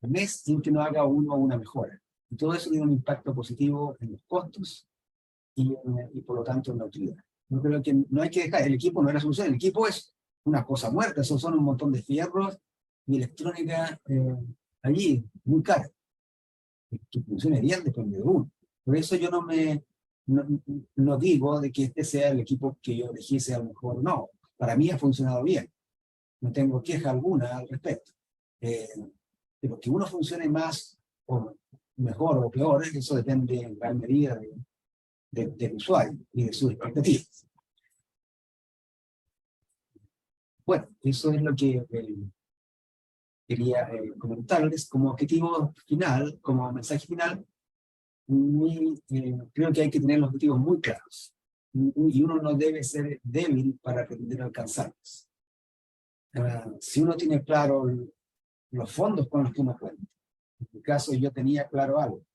mes sin que no haga uno una mejora. Y todo eso tiene un impacto positivo en los costos y por lo tanto en la utilidad. Yo creo que no hay que dejar, el equipo no es la solución, el equipo es una cosa muerta, eso son un montón de fierros y electrónica allí, muy cara. Que funcione bien depende de uno. Por eso yo no digo de que este sea el equipo que yo elegí, sea lo mejor, no. Para mí ha funcionado bien. No tengo queja alguna al respecto. Pero que uno funcione más o mejor o peor, eso depende en gran medida del usuario y de sus expectativas. Bueno, eso es lo que quería comentarles como objetivo final, como mensaje final. Creo que hay que tener los objetivos muy claros y uno no debe ser débil para pretender alcanzarlos. Si uno tiene claro los fondos con los que uno cuenta, en mi caso yo tenía claro algo,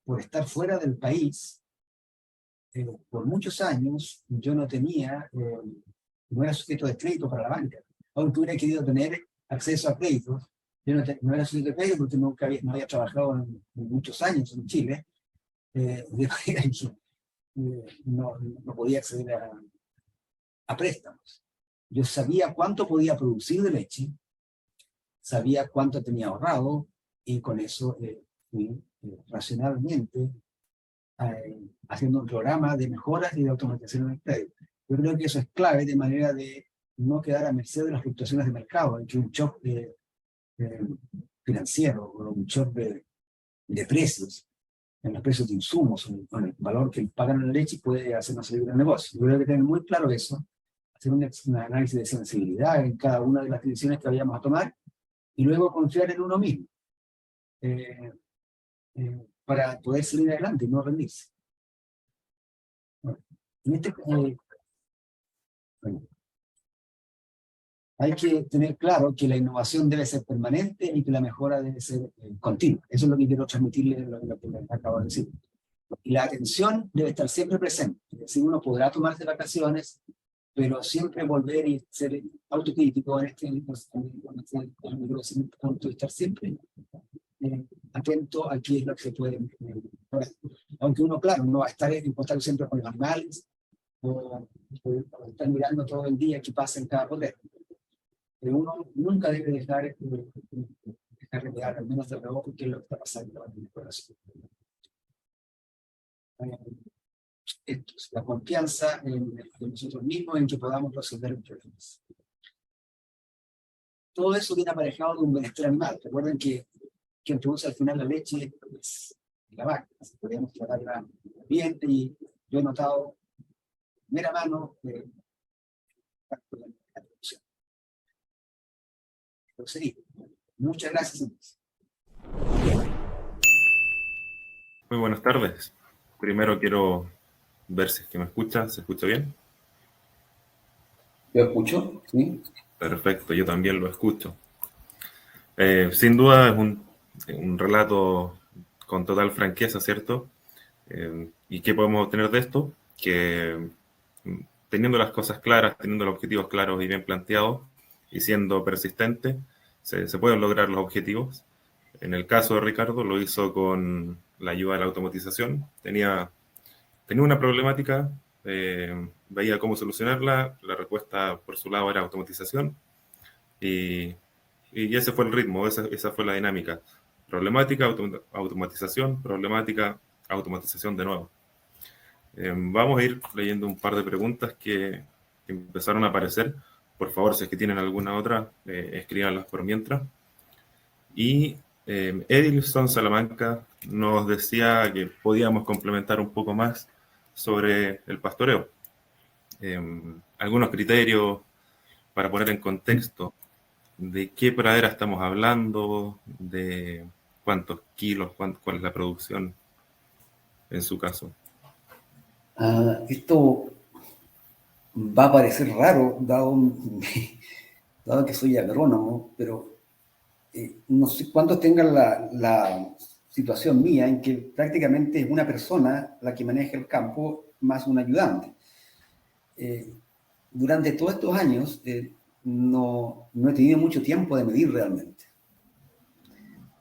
por estar fuera del país, por muchos años yo no tenía no era sujeto de crédito para la banca. Aunque hubiera querido tener acceso a créditos, yo no era sujeto de crédito porque no había trabajado en muchos años en Chile, de manera que no podía acceder a préstamos. Yo sabía cuánto podía producir de leche, sabía cuánto tenía ahorrado, y con eso fui racionalmente haciendo un programa de mejoras y de automatización en el crédito. Yo creo que eso es clave de manera de no quedar a merced de las fluctuaciones de mercado, en que un shock financiero o un shock de precios, en los precios de insumos, con el valor que pagan en la leche, puede hacernos salir del negocio. Yo creo que tener muy claro eso, hacer un análisis de sensibilidad en cada una de las decisiones que vayamos a tomar, y luego confiar en uno mismo para poder salir adelante y no rendirse. Bueno, bueno, hay que tener claro que la innovación debe ser permanente y que la mejora debe ser continua. Eso es lo que quiero transmitirle, lo que les acabo de decir. Y la atención debe estar siempre presente. Es decir, uno podrá tomarse vacaciones, pero siempre volver y ser autocrítico en este punto, y estar siempre atento a qué es lo que se puede mejorar. Aunque uno, claro, no va a estar en contacto siempre con los animales, o estar mirando todo el día qué pasa en cada poder. Pero uno nunca debe dejar de mirar, al menos de reojo, qué es lo que está pasando en el corazón. Esto es la confianza en nosotros mismos, en que podamos resolver los problemas. Todo eso viene aparejado de un bienestar animal. Recuerden que quien produce al final la leche es la vaca. Así podríamos tratarla bien, y yo he notado de primera mano la producción. Sería. Muchas gracias. Muy buenas tardes. Primero quiero ver si es que me escucha. ¿Se escucha bien? ¿Yo escucho? Sí. Perfecto, yo también lo escucho. Sin duda es un relato con total franqueza, ¿cierto? ¿Y qué podemos obtener de esto? Que teniendo las cosas claras, teniendo los objetivos claros y bien planteados, y siendo persistente, se pueden lograr los objetivos. En el caso de Ricardo lo hizo con la ayuda de la automatización. Tenía una problemática, veía cómo solucionarla, la respuesta por su lado era automatización, y ese fue el ritmo, esa fue la dinámica. Problemática, automatización, problemática, automatización de nuevo. Vamos a ir leyendo un par de preguntas que empezaron a aparecer. Por favor, si es que tienen alguna otra, escríbanlas por mientras. Y Edilson Salamanca nos decía que podíamos complementar un poco más sobre el pastoreo. Algunos criterios para poner en contexto de qué pradera estamos hablando, de cuántos kilos, cuál es la producción en su caso. Esto va a parecer raro, dado que soy agrónomo, pero no sé cuántos tengan la situación mía en que prácticamente es una persona la que maneja el campo más un ayudante. Durante todos estos años no he tenido mucho tiempo de medir realmente.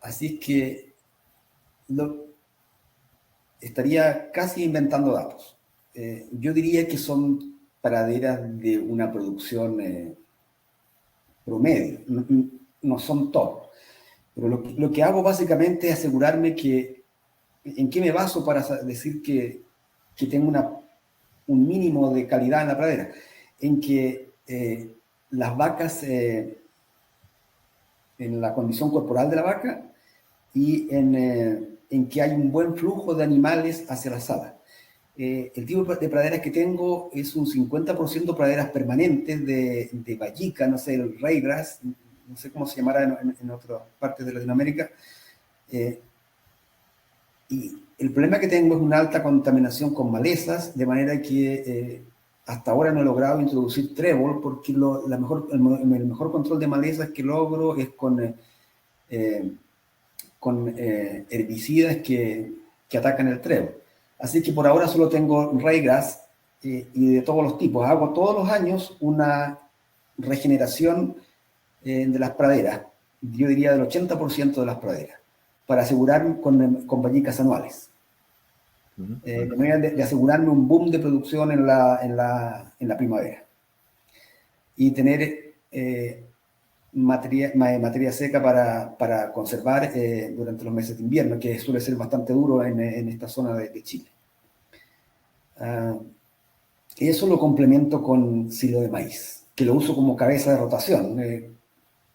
Así es que estaría casi inventando datos. Yo diría que son praderas de una producción promedio, no son top. Pero lo que hago básicamente es asegurarme en qué me baso para decir que tengo un mínimo de calidad en la pradera, en que las vacas, en la condición corporal de la vaca, y en que hay un buen flujo de animales hacia la sala. El tipo de praderas que tengo es un 50% praderas permanentes de vallica, no sé, el raygrass, no sé cómo se llamará en otras partes de Latinoamérica. Y el problema que tengo es una alta contaminación con malezas, de manera que hasta ahora no he logrado introducir trébol, porque el mejor control de malezas que logro es con herbicidas que atacan el trébol. Así que por ahora solo tengo raygrass y de todos los tipos. Hago todos los años una regeneración de las praderas, yo diría del 80% de las praderas, para asegurarme con vallicas anuales. De manera de asegurarme un boom de producción en la primavera. Y tener materia seca para conservar durante los meses de invierno, que suele ser bastante duro en esta zona de Chile. Y eso lo complemento con silo de maíz, que lo uso como cabeza de rotación.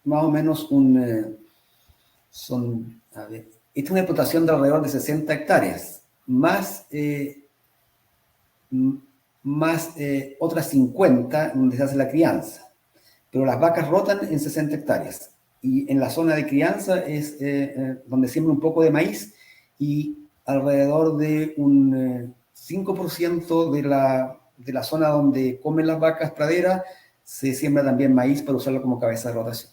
Más o menos esta es una explotación de alrededor de 60 hectáreas, más otras 50 donde se hace la crianza. Pero las vacas rotan en 60 hectáreas. Y en la zona de crianza es donde siembra un poco de maíz y alrededor de un 5% de la zona donde comen las vacas praderas se siembra también maíz para usarlo como cabeza de rotación.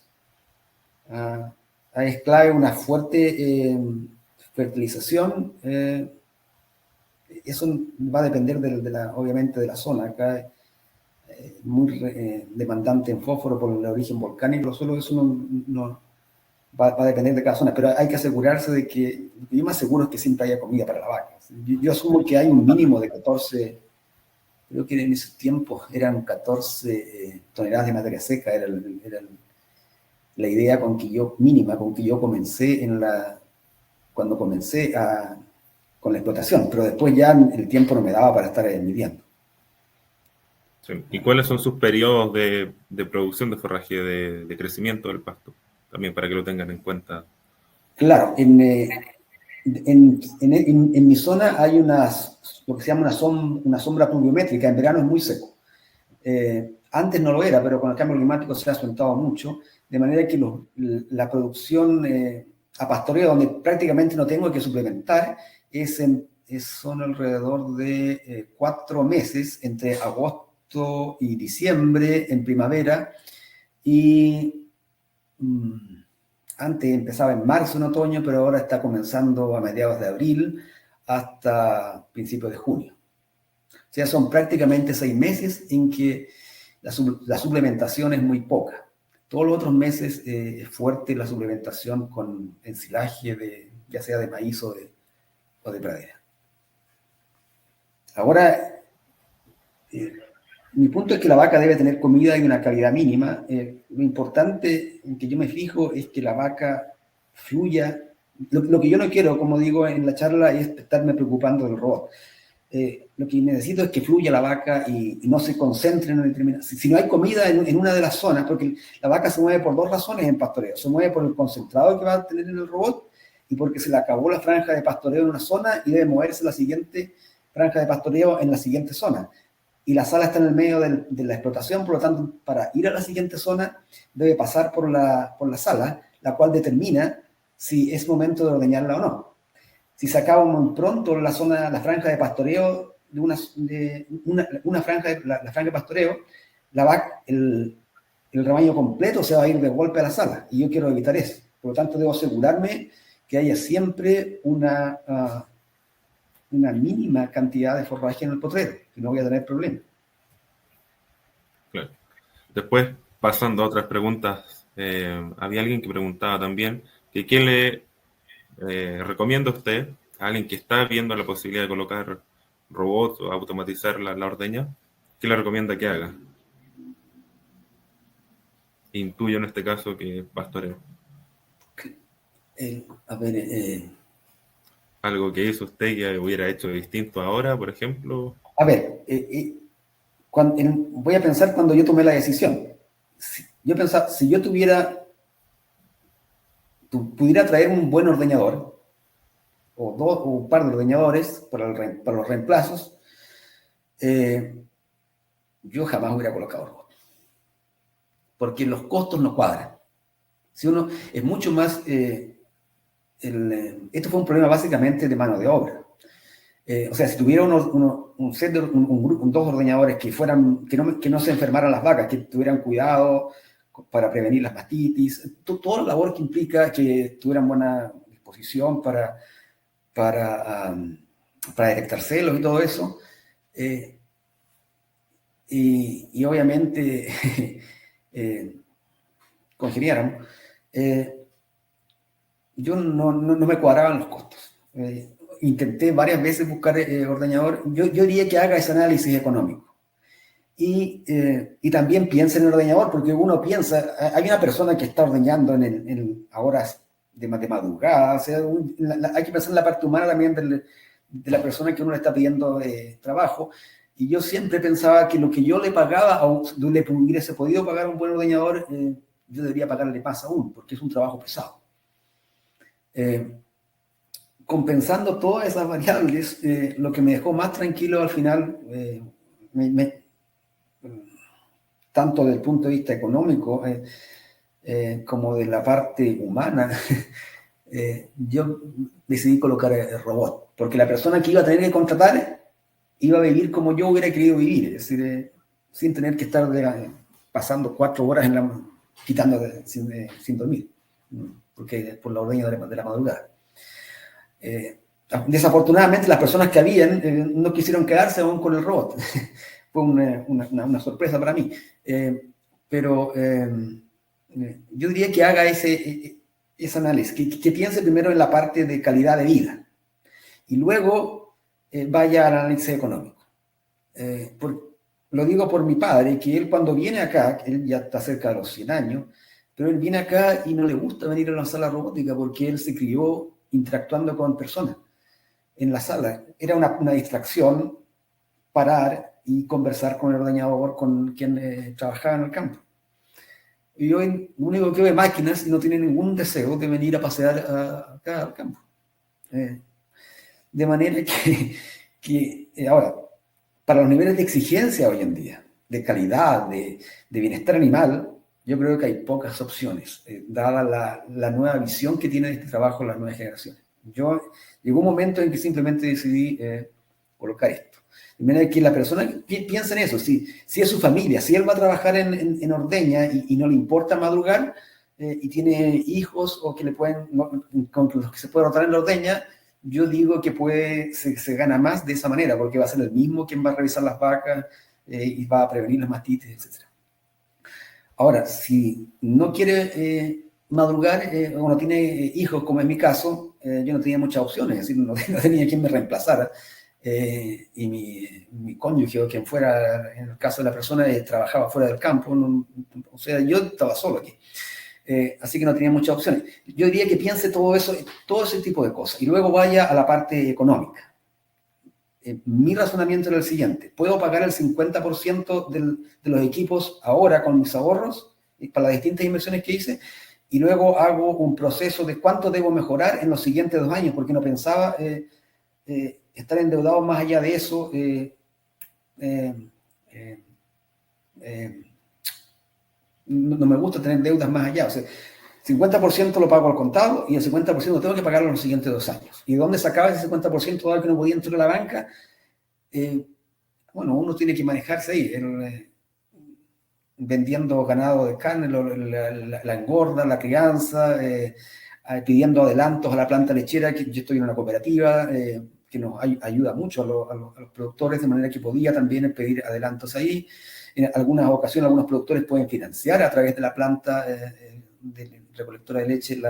Es clave una fuerte fertilización. Eso va a depender obviamente de la zona. Acá muy demandante en fósforo por el origen volcánico, solo eso no va a depender de cada zona, pero hay que asegurarse de que, yo me aseguro es que siempre haya comida para la vaca. Yo asumo que hay un mínimo de 14, creo que en esos tiempos eran 14 toneladas de materia seca, era la idea mínima con que yo comencé cuando comencé con la explotación, pero después ya el tiempo no me daba para estar midiendo. Sí. ¿Y cuáles son sus periodos de producción de forraje, de crecimiento del pasto? También para que lo tengan en cuenta. Claro, en mi zona hay lo que se llama una sombra pluviométrica. En verano es muy seco. Antes no lo era, pero con el cambio climático se ha aumentado mucho, de manera que la producción a pastoreo, donde prácticamente no tengo que suplementar, son alrededor de 4 meses, entre agosto y diciembre en primavera, y antes empezaba en marzo, en otoño, pero ahora está comenzando a mediados de abril hasta principios de junio. O sea, son prácticamente 6 meses en que la suplementación es muy poca. Todos los otros meses es fuerte la suplementación con ensilaje, ya sea de maíz o de pradera. Ahora, mi punto es que la vaca debe tener comida y una calidad mínima. Lo importante en que yo me fijo es que la vaca fluya. Lo que yo no quiero, como digo en la charla, es estarme preocupando del robot. Lo que necesito es que fluya la vaca y no se concentre en una determinada... Si no hay comida en una de las zonas, porque la vaca se mueve por 2 razones en pastoreo. Se mueve por el concentrado que va a tener en el robot y porque se le acabó la franja de pastoreo en una zona y debe moverse la siguiente franja de pastoreo en la siguiente zona. Y la sala está en el medio de la explotación, por lo tanto, para ir a la siguiente zona debe pasar por la sala, la cual determina si es momento de ordeñarla o no. Si se acaba muy pronto la franja de pastoreo, la franja de pastoreo, el rebaño completo se va a ir de golpe a la sala, y yo quiero evitar eso. Por lo tanto, debo asegurarme que haya siempre una mínima cantidad de forraje en el potrero, que no voy a tener problemas. Claro. Después, pasando a otras preguntas, había alguien que preguntaba también que qué le recomienda usted a alguien que está viendo la posibilidad de colocar robots o automatizar la ordeña. ¿Qué le recomienda que haga? Intuyo en este caso que pastoreo. ¿Algo que hizo usted que hubiera hecho distinto ahora, por ejemplo? A ver, voy a pensar cuando yo tomé la decisión. Yo pensaba, si yo pudiera traer un buen ordeñador, o un par de ordeñadores para los reemplazos, yo jamás hubiera colocado robot. Porque los costos no cuadran. Si uno es mucho más... esto fue un problema básicamente de mano de obra. O sea, si tuviera un set de dos ordeñadores que no se enfermaran las vacas, que tuvieran cuidado para prevenir las mastitis, toda la labor que implica que tuvieran buena disposición para detectar celos y todo eso, y obviamente congeniáramos, yo no me cuadraban los costos. Intenté varias veces buscar ordeñador. Yo diría que haga ese análisis económico. Y también piensa en el ordeñador, porque uno piensa, hay una persona que está ordeñando a horas de madrugada, o sea, hay que pensar en la parte humana también de la persona que uno le está pidiendo trabajo. Y yo siempre pensaba que lo que yo le pagaba, o le hubiese podido pagar a un buen ordeñador, yo debería pagarle más aún, porque es un trabajo pesado. Compensando todas esas variables, lo que me dejó más tranquilo al final, tanto desde el punto de vista económico como de la parte humana, yo decidí colocar el robot, porque la persona que iba a tener que contratar iba a vivir como yo hubiera querido vivir, es decir, sin tener que estar pasando 4 horas sin dormir, porque por la ordeña de la madrugada. Desafortunadamente las personas que habían no quisieron quedarse aún con el robot. Fue una sorpresa para mí. Pero yo diría que haga ese análisis, que piense primero en la parte de calidad de vida y luego vaya al análisis económico. Lo digo por mi padre, que él cuando viene acá, él ya está cerca de los 100 años, pero él viene acá y no le gusta venir a una sala robótica porque él se crió interactuando con personas en la sala. Era una distracción parar y conversar con el ordeñador, con quien trabajaba en el campo. Y hoy lo único que ve máquinas y no tiene ningún deseo de venir a pasear acá al campo. De manera que ahora, para los niveles de exigencia hoy en día, de calidad, de bienestar animal, yo creo que hay pocas opciones, dada la nueva visión que tiene de este trabajo las nuevas generaciones. Llegó un momento en que simplemente decidí colocar esto. De manera que la persona piensa en eso, si es su familia, si él va a trabajar en ordeña y no le importa madrugar, y tiene hijos o que con los que se puede rotar en la ordeña, yo digo que se gana más de esa manera, porque va a ser el mismo quien va a revisar las vacas y va a prevenir las mastitis, etc. Ahora, si no quiere madrugar o no tiene hijos, como en mi caso, yo no tenía muchas opciones, es decir, no tenía quien me reemplazara. Y mi cónyuge o quien fuera, en el caso de la persona, trabajaba fuera del campo, o sea, yo estaba solo aquí. Así que no tenía muchas opciones. Yo diría que piense todo ese tipo de cosas y luego vaya a la parte económica. Mi razonamiento era el siguiente: puedo pagar el 50% de los equipos ahora con mis ahorros para las distintas inversiones que hice, y luego hago un proceso de cuánto debo mejorar en los siguientes 2 años, porque no pensaba estar endeudado más allá de eso. No me gusta tener deudas más allá. O sea, 50% lo pago al contado y el 50% tengo que pagarlo en los siguientes 2 años. ¿Y dónde sacaba ese 50% dado que no podía entrar a la banca? Bueno, uno tiene que manejarse ahí, vendiendo ganado de carne, la engorda, la crianza, pidiendo adelantos a la planta lechera, que yo estoy en una cooperativa que nos ayuda mucho a los productores, de manera que podía también pedir adelantos ahí. En algunas ocasiones algunos productores pueden financiar a través de la planta de recolectora de leche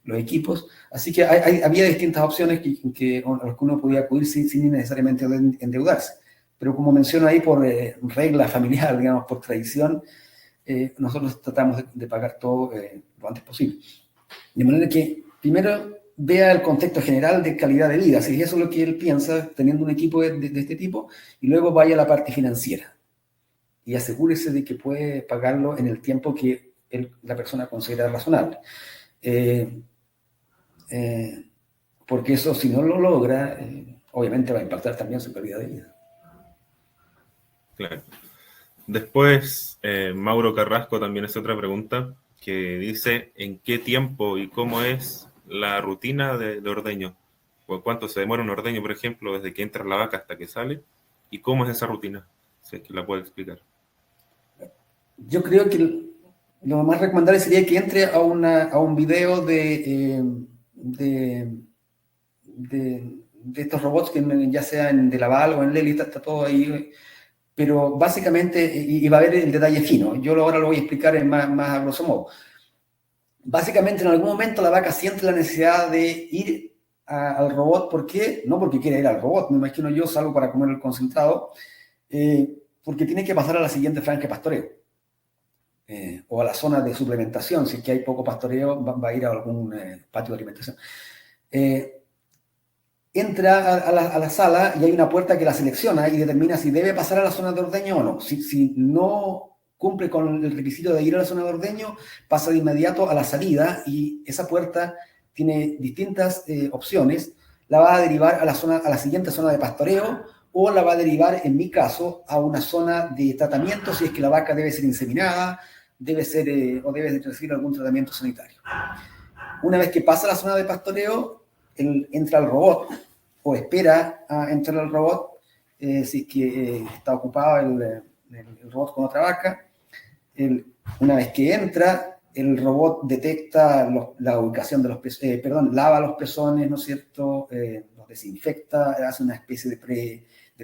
los equipos. Así que había distintas opciones a las que uno podía acudir sin necesariamente endeudarse. Pero como menciono ahí, por regla familiar, digamos, por tradición, nosotros tratamos de pagar todo lo antes posible. De manera que primero vea el contexto general de calidad de vida, si eso es lo que él piensa teniendo un equipo de este tipo, y luego vaya a la parte financiera y asegúrese de que puede pagarlo en el tiempo que la persona considera razonable. Porque eso, si no lo logra, obviamente va a impactar también su calidad de vida. Claro. Después, Mauro Carrasco también hace otra pregunta que dice: ¿en qué tiempo y cómo es la rutina de ordeño? ¿Por cuánto se demora un ordeño, por ejemplo, desde que entra la vaca hasta que sale? ¿Y cómo es esa rutina? Si es que la puede explicar. Yo creo que lo más recomendable sería que entre a un video de estos robots, que ya sea en De Laval o en Lely, está todo ahí pero básicamente, y va a haber el detalle fino, yo ahora lo voy a explicar más a grosso modo. Básicamente, en algún momento la vaca siente la necesidad de ir al robot. ¿Por qué? No porque quiere ir al robot, me imagino yo salgo para comer el concentrado, porque tiene que pasar a la siguiente franja de pastoreo, o a la zona de suplementación. Si es que hay poco pastoreo, va a ir a algún patio de alimentación. Entra a la sala y hay una puerta que la selecciona y determina si debe pasar a la zona de ordeño o no. Si no cumple con el requisito de ir a la zona de ordeño, pasa de inmediato a la salida, y esa puerta tiene distintas opciones. La va a derivar a la siguiente zona de pastoreo, o la va a derivar, en mi caso, a una zona de tratamiento, si es que la vaca debe ser inseminada, o debe recibir algún tratamiento sanitario. Una vez que pasa a la zona de pastoreo, entra al robot, o espera a entrar al robot, si es que está ocupado el robot con otra vaca. Una vez que entra, el robot detecta la ubicación de los pezones, lava los pezones, ¿no es cierto? Los desinfecta, hace una especie de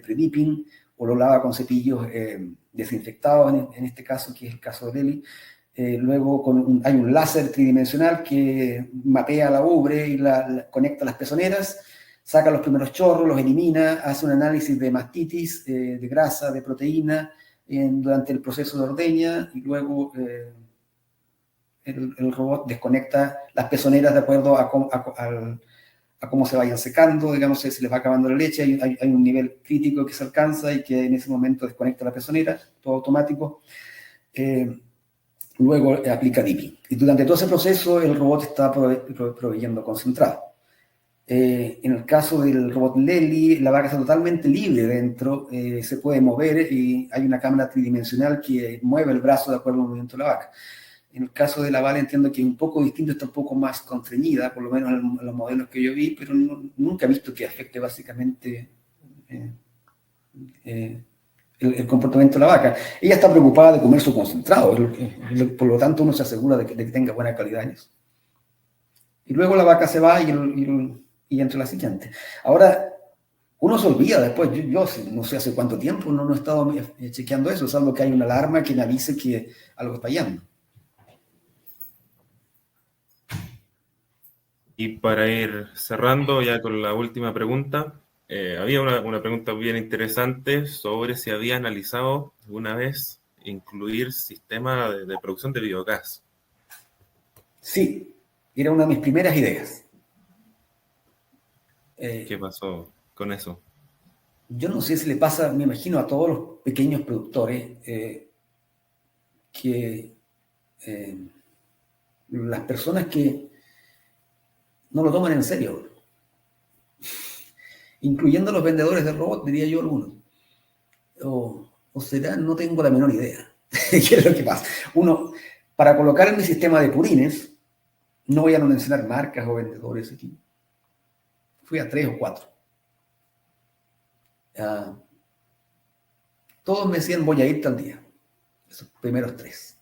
pre-dipping, o lo lava con cepillos desinfectados, en este caso, que es el caso de Lely. Luego hay un láser tridimensional que mapea la ubre y conecta las pezoneras, saca los primeros chorros, los elimina, hace un análisis de mastitis, de grasa, de proteína, durante el proceso de ordeña, y luego el robot desconecta las pezoneras de acuerdo a cómo se vayan secando. Digamos, si se les va acabando la leche, hay un nivel crítico que se alcanza, y que en ese momento desconecta la pezonera, todo automático. Luego aplica dipping. Y durante todo ese proceso el robot está proveyendo concentrado. En el caso del robot Lely, la vaca está totalmente libre dentro, se puede mover, y hay una cámara tridimensional que mueve el brazo de acuerdo al movimiento de la vaca. En el caso de la Vale entiendo que es un poco distinto, está un poco más constreñida, por lo menos en los modelos que yo vi, pero nunca he visto que afecte básicamente el comportamiento de la vaca. Ella está preocupada de comer su concentrado, por lo tanto uno se asegura de que tenga buena calidad en eso. Y luego la vaca se va y entra la siguiente. Ahora, uno se olvida después. Yo no sé hace cuánto tiempo no he estado chequeando eso, salvo que hay una alarma que me avise que algo está fallando. Y para ir cerrando ya con la última pregunta, había una pregunta bien interesante sobre si había analizado alguna vez incluir sistemas de producción de biogás. Sí, era una de mis primeras ideas. ¿Qué pasó con eso? Yo no sé si le pasa, me imagino, a todos los pequeños productores, que las personas que no lo toman en serio, incluyendo los vendedores de robots, diría yo algunos. O será, no tengo la menor idea. ¿Qué es lo que pasa? Uno, para colocar en mi sistema de purines, no voy a mencionar marcas o vendedores aquí, fui a 3 o 4. Todos me decían, voy a ir tal día. Esos primeros 3.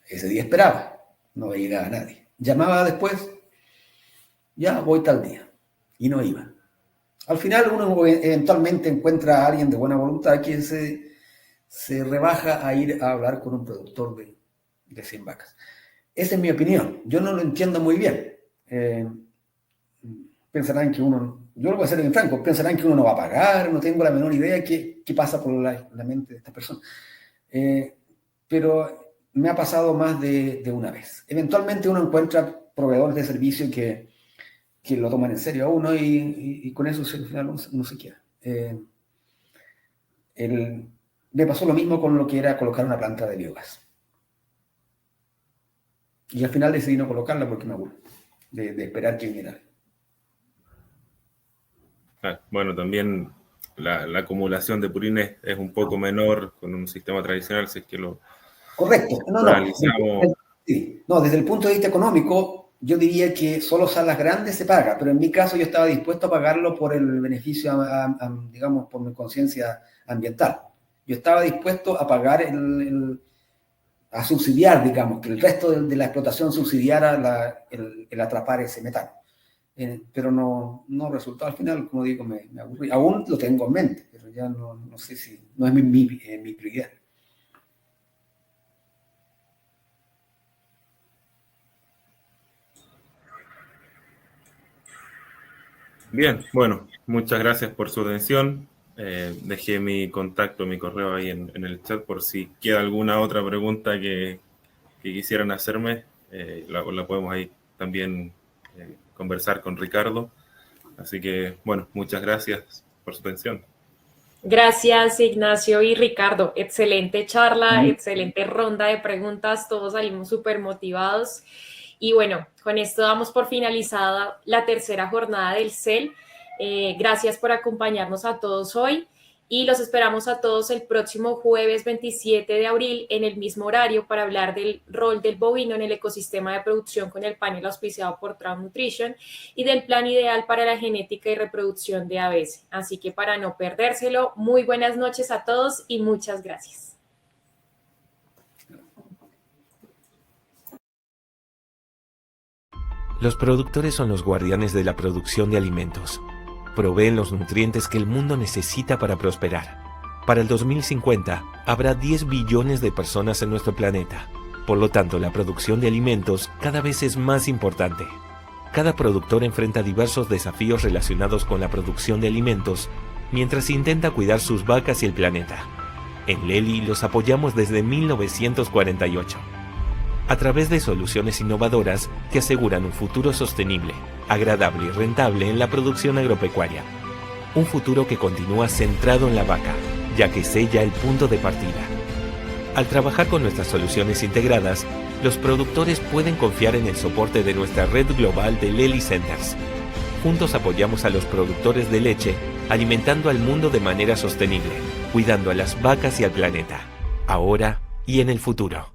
Ese día esperaba, no llegaba nadie. Llamaba después, ya voy tal día, y no iba. Al final uno eventualmente encuentra a alguien de buena voluntad que se rebaja a ir a hablar con un productor de 100 vacas. Esa es mi opinión. Yo no lo entiendo muy bien. Pensarán que yo lo voy a hacer bien franco, pensarán que uno no va a pagar, no tengo la menor idea qué pasa por la mente de esta persona. Pero me ha pasado más de una vez. Eventualmente uno encuentra proveedores de servicio que lo toman en serio a uno, y con eso al final uno se queda. Me pasó lo mismo con lo que era colocar una planta de biogás. Y al final decidí no colocarla porque me aburro de esperar que viniera. Bueno, también la acumulación de purines es un poco menor con un sistema tradicional, si es que lo correcto. realizamos. No, desde el punto de vista económico, yo diría que solo salas grandes se paga, pero en mi caso yo estaba dispuesto a pagarlo por el beneficio, digamos, por mi conciencia ambiental. Yo estaba dispuesto a pagar a subsidiar, digamos, que el resto de la explotación subsidiara el atrapar ese metano. pero no resultó al final, como digo, me aburrí. Aún lo tengo en mente, pero ya no sé si, no es mi prioridad. Bien, bueno, muchas gracias por su atención. Dejé mi contacto, mi correo ahí en el chat por si queda alguna otra pregunta que quisieran hacerme. La podemos ahí también conversar con Ricardo. Así que, bueno, muchas gracias por su atención. Gracias, Ignacio y Ricardo. Excelente charla, excelente ronda de preguntas. Todos salimos súper motivados. Y bueno, con esto damos por finalizada la tercera jornada del CEL. Gracias por acompañarnos a todos hoy y los esperamos a todos el próximo jueves 27 de abril en el mismo horario para hablar del rol del bovino en el ecosistema de producción con el panel auspiciado por Trout Nutrition y del plan ideal para la genética y reproducción de aves. Así que para no perdérselo, muy buenas noches a todos y muchas gracias. Los productores son los guardianes de la producción de alimentos. Proveen los nutrientes que el mundo necesita para prosperar. Para el 2050, habrá 10 billones de personas en nuestro planeta. Por lo tanto, la producción de alimentos cada vez es más importante. Cada productor enfrenta diversos desafíos relacionados con la producción de alimentos mientras intenta cuidar sus vacas y el planeta. En Lely los apoyamos desde 1948. A través de soluciones innovadoras que aseguran un futuro sostenible, agradable y rentable en la producción agropecuaria. Un futuro que continúa centrado en la vaca, ya que es ella el punto de partida. Al trabajar con nuestras soluciones integradas, los productores pueden confiar en el soporte de nuestra red global de Lely Centers. Juntos apoyamos a los productores de leche, alimentando al mundo de manera sostenible, cuidando a las vacas y al planeta, ahora y en el futuro.